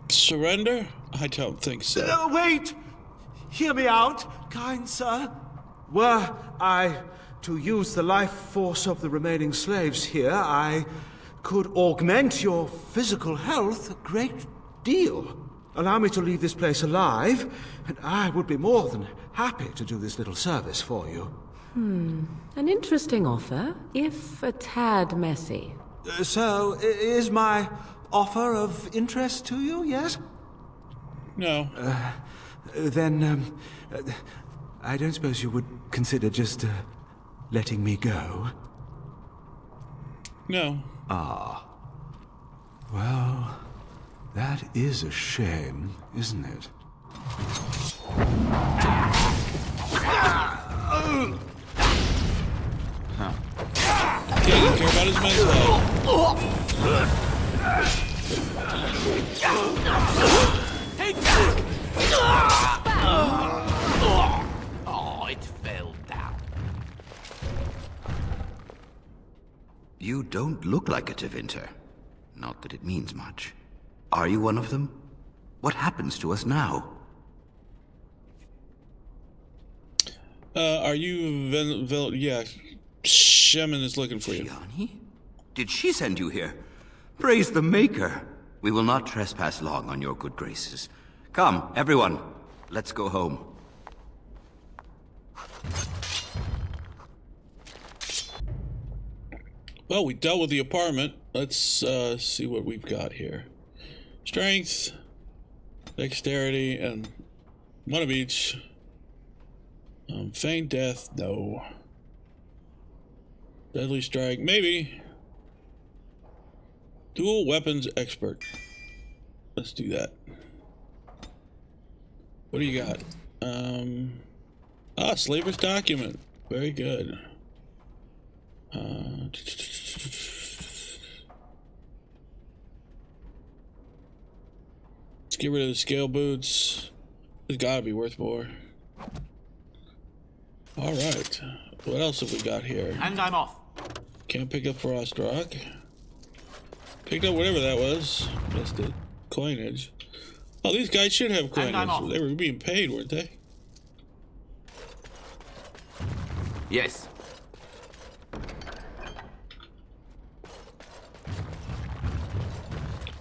Surrender? I don't think so. Wait! Hear me out, kind sir. Were I to use the life force of the remaining slaves here, I could augment your physical health a great deal. Allow me to leave this place alive, and I would be more than happy to do this little service for you. An interesting offer, if a tad messy. So, is my offer of interest to you, yes? No. Then, I don't suppose you would consider just letting me go? No. Ah. Well, that is a shame, isn't it? He doesn't care about his men's health. Take that! Oh, it fell down. You don't look like a Tevinter. Not that it means much. Are you one of them? What happens to us now? Are you yeah. Shemin is looking for you. Shiani? Did she send you here? Praise the Maker. We will not trespass long on your good graces. Come, everyone. Let's go home. Well, we dealt with the apartment. Let's see what we've got here. Strength, dexterity, and one of each. Feign death, no. Deadly strike, maybe. Dual weapons expert. Let's do that. What do you got? Slaver's document. Very good. Let's get rid of the scale boots. It's gotta be worth more. Alright. What else have we got here? And I'm off. Can't pick up Frost Rock. Picked up whatever that was. Missed it. Coinage. Oh, these guys should have coinage. They were being paid, weren't they? Yes.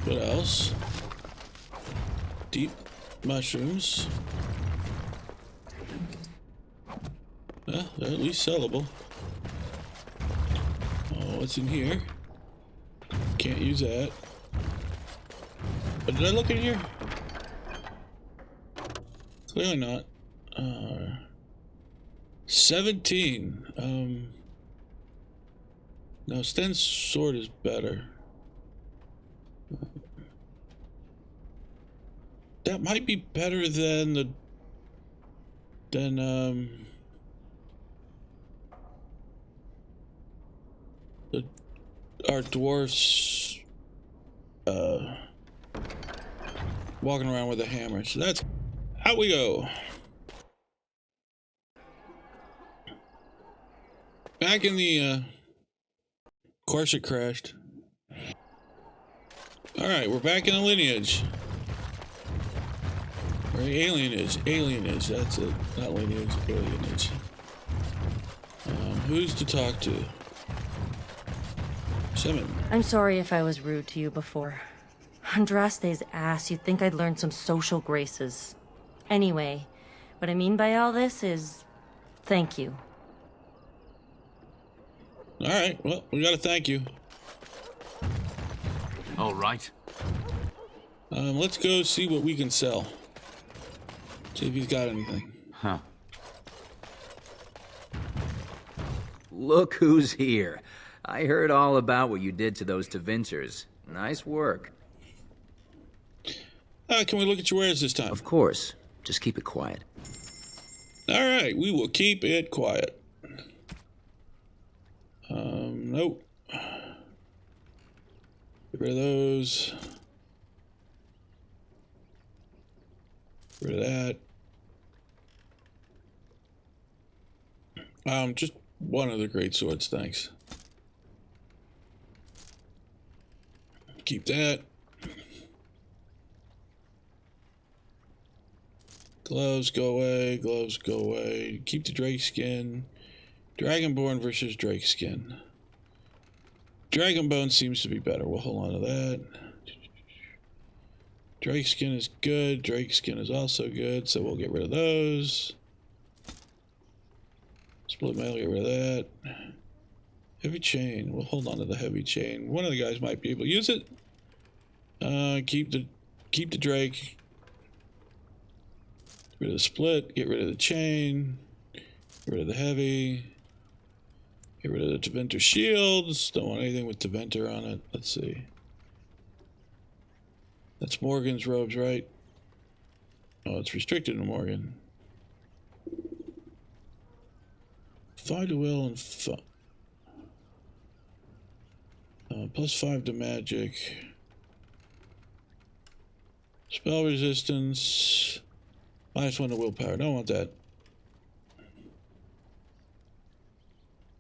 What else? Deep mushrooms. Well, they're at least sellable. Oh, what's in here? Can't use that. But did I look in here? Clearly not. 17. No, Sten's sword is better. That might be better than our dwarfs walking around with a hammer. So that's out we go. Back in the of course it crashed. Alright, we're back in the lineage. Or alienage. Alienage, that's it. Not lineage, alienage. Who's to talk to? Simon. I'm sorry if I was rude to you before. Andraste's ass, you'd think I'd learned some social graces. Anyway, what I mean by all this is... thank you. Alright, well, we gotta thank you. All right. Let's go see what we can sell. See if he's got anything. Huh. Look who's here. I heard all about what you did to those Tevinters. Nice work. Can we look at your wares this time? Of course. Just keep it quiet. Alright, we will keep it quiet. Nope. Get rid of those. Get rid of that. Just one of the great swords, thanks. Keep that. Gloves go away, gloves go away. Keep the drake skin. Dragonborn versus drake skin. Dragonbone seems to be better. We'll hold on to that. Drake skin is good. Drake skin is also good, so we'll get rid of those. Split mail, get rid of that. Heavy chain. We'll hold on to the heavy chain. One of the guys might be able to use it. Keep the Drake. Get rid of the split. Get rid of the chain. Get rid of the heavy. Get rid of the Teventer shields. Don't want anything with Teventer on it. Let's see. That's Morgan's robes, right? Oh, it's restricted to Morgan. 5 to will and +5 to magic. Spell resistance. -1 to willpower. Don't want that.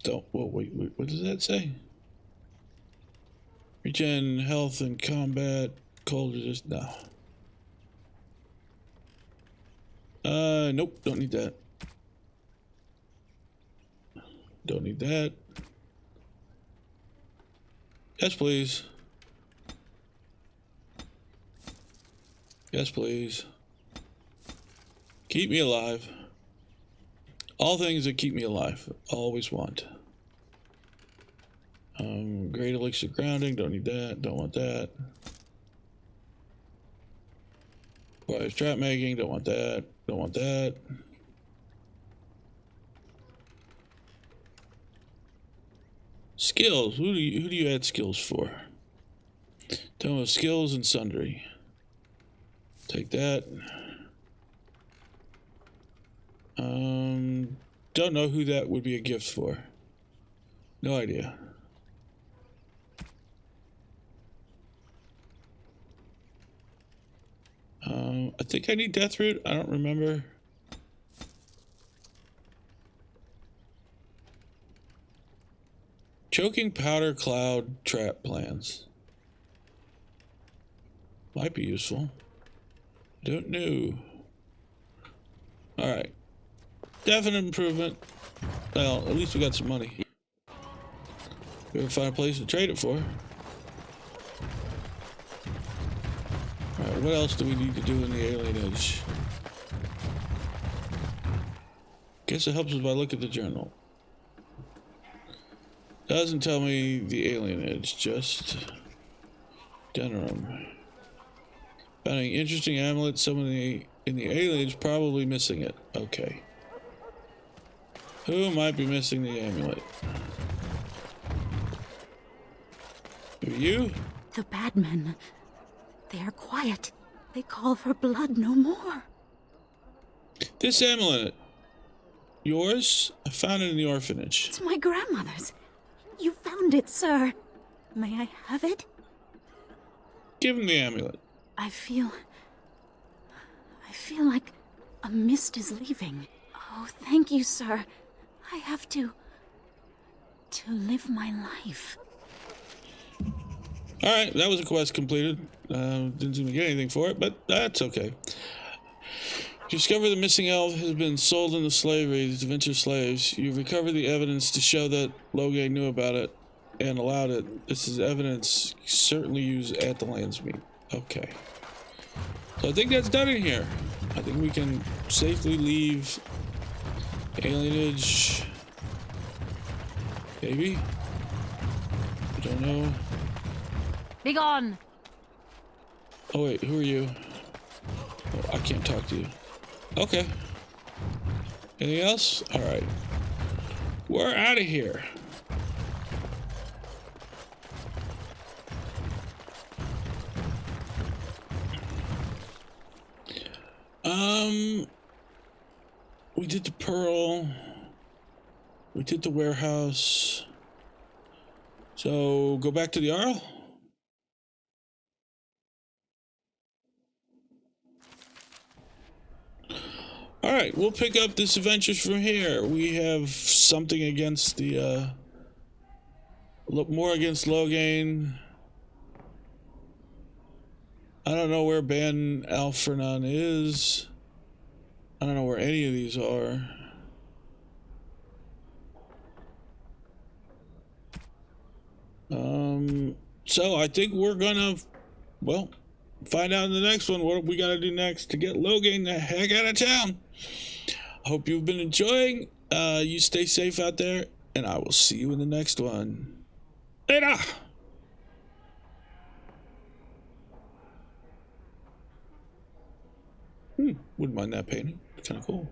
Don't. Whoa, wait. What does that say? Regen health and combat. Cold resist. No. Nope. Don't need that. Don't need that. Yes, please. Yes, please. Keep me alive. All things that keep me alive. Always want. Great elixir grounding. Don't need that. Don't want that. Wise trap making. Don't want that. Don't want that. Skills. Who do you add skills for? Tell me skills and sundry. Take that. Don't know who that would be a gift for. No idea. I think I need Deathroot. I don't remember. Choking powder cloud trap plans. Might be useful. Don't know. Alright. Definite improvement. Well, at least we got some money. We ever find a place to trade it for. Alright, what else do we need to do in the alienage? Guess it helps if I look at the journal. Doesn't tell me the alienage, just Denerim. Finding interesting amulet, someone in the alienage probably missing it. Okay. Who might be missing the amulet? Are you? The bad men. They are quiet. They call for blood no more. This amulet. Yours? I found it in the orphanage. It's my grandmother's. You found it, sir. May I have it? Give him the amulet. I feel like a mist is leaving. Oh, thank you, sir. I have to live my life. Alright, that was a quest completed. Didn't seem to get anything for it, but that's okay. You discover the missing elf has been sold into slavery to Venture slaves. You've recovered the evidence to show that Logain knew about it and allowed it. This is evidence you certainly use at the land's meet. Okay. So I think that's done in here. I think we can safely leave alienage. Maybe? I don't know. Be gone! Oh wait, who are you? Oh, I can't talk to you. Okay. Anything else? Alright. We're out of here. We did the Pearl. We did the warehouse. So, go back to the Arl? Alright, we'll pick up this Adventures from here. We have something against the, more against Logain. I don't know where Ban Alfernon is. I don't know where any of these are. So I think we're gonna, well, find out in the next one what we gotta do next to get Logain the heck out of town. I hope you've been enjoying. You stay safe out there, and I will see you in the next one. Later! Wouldn't mind that painting. It's kind of cool.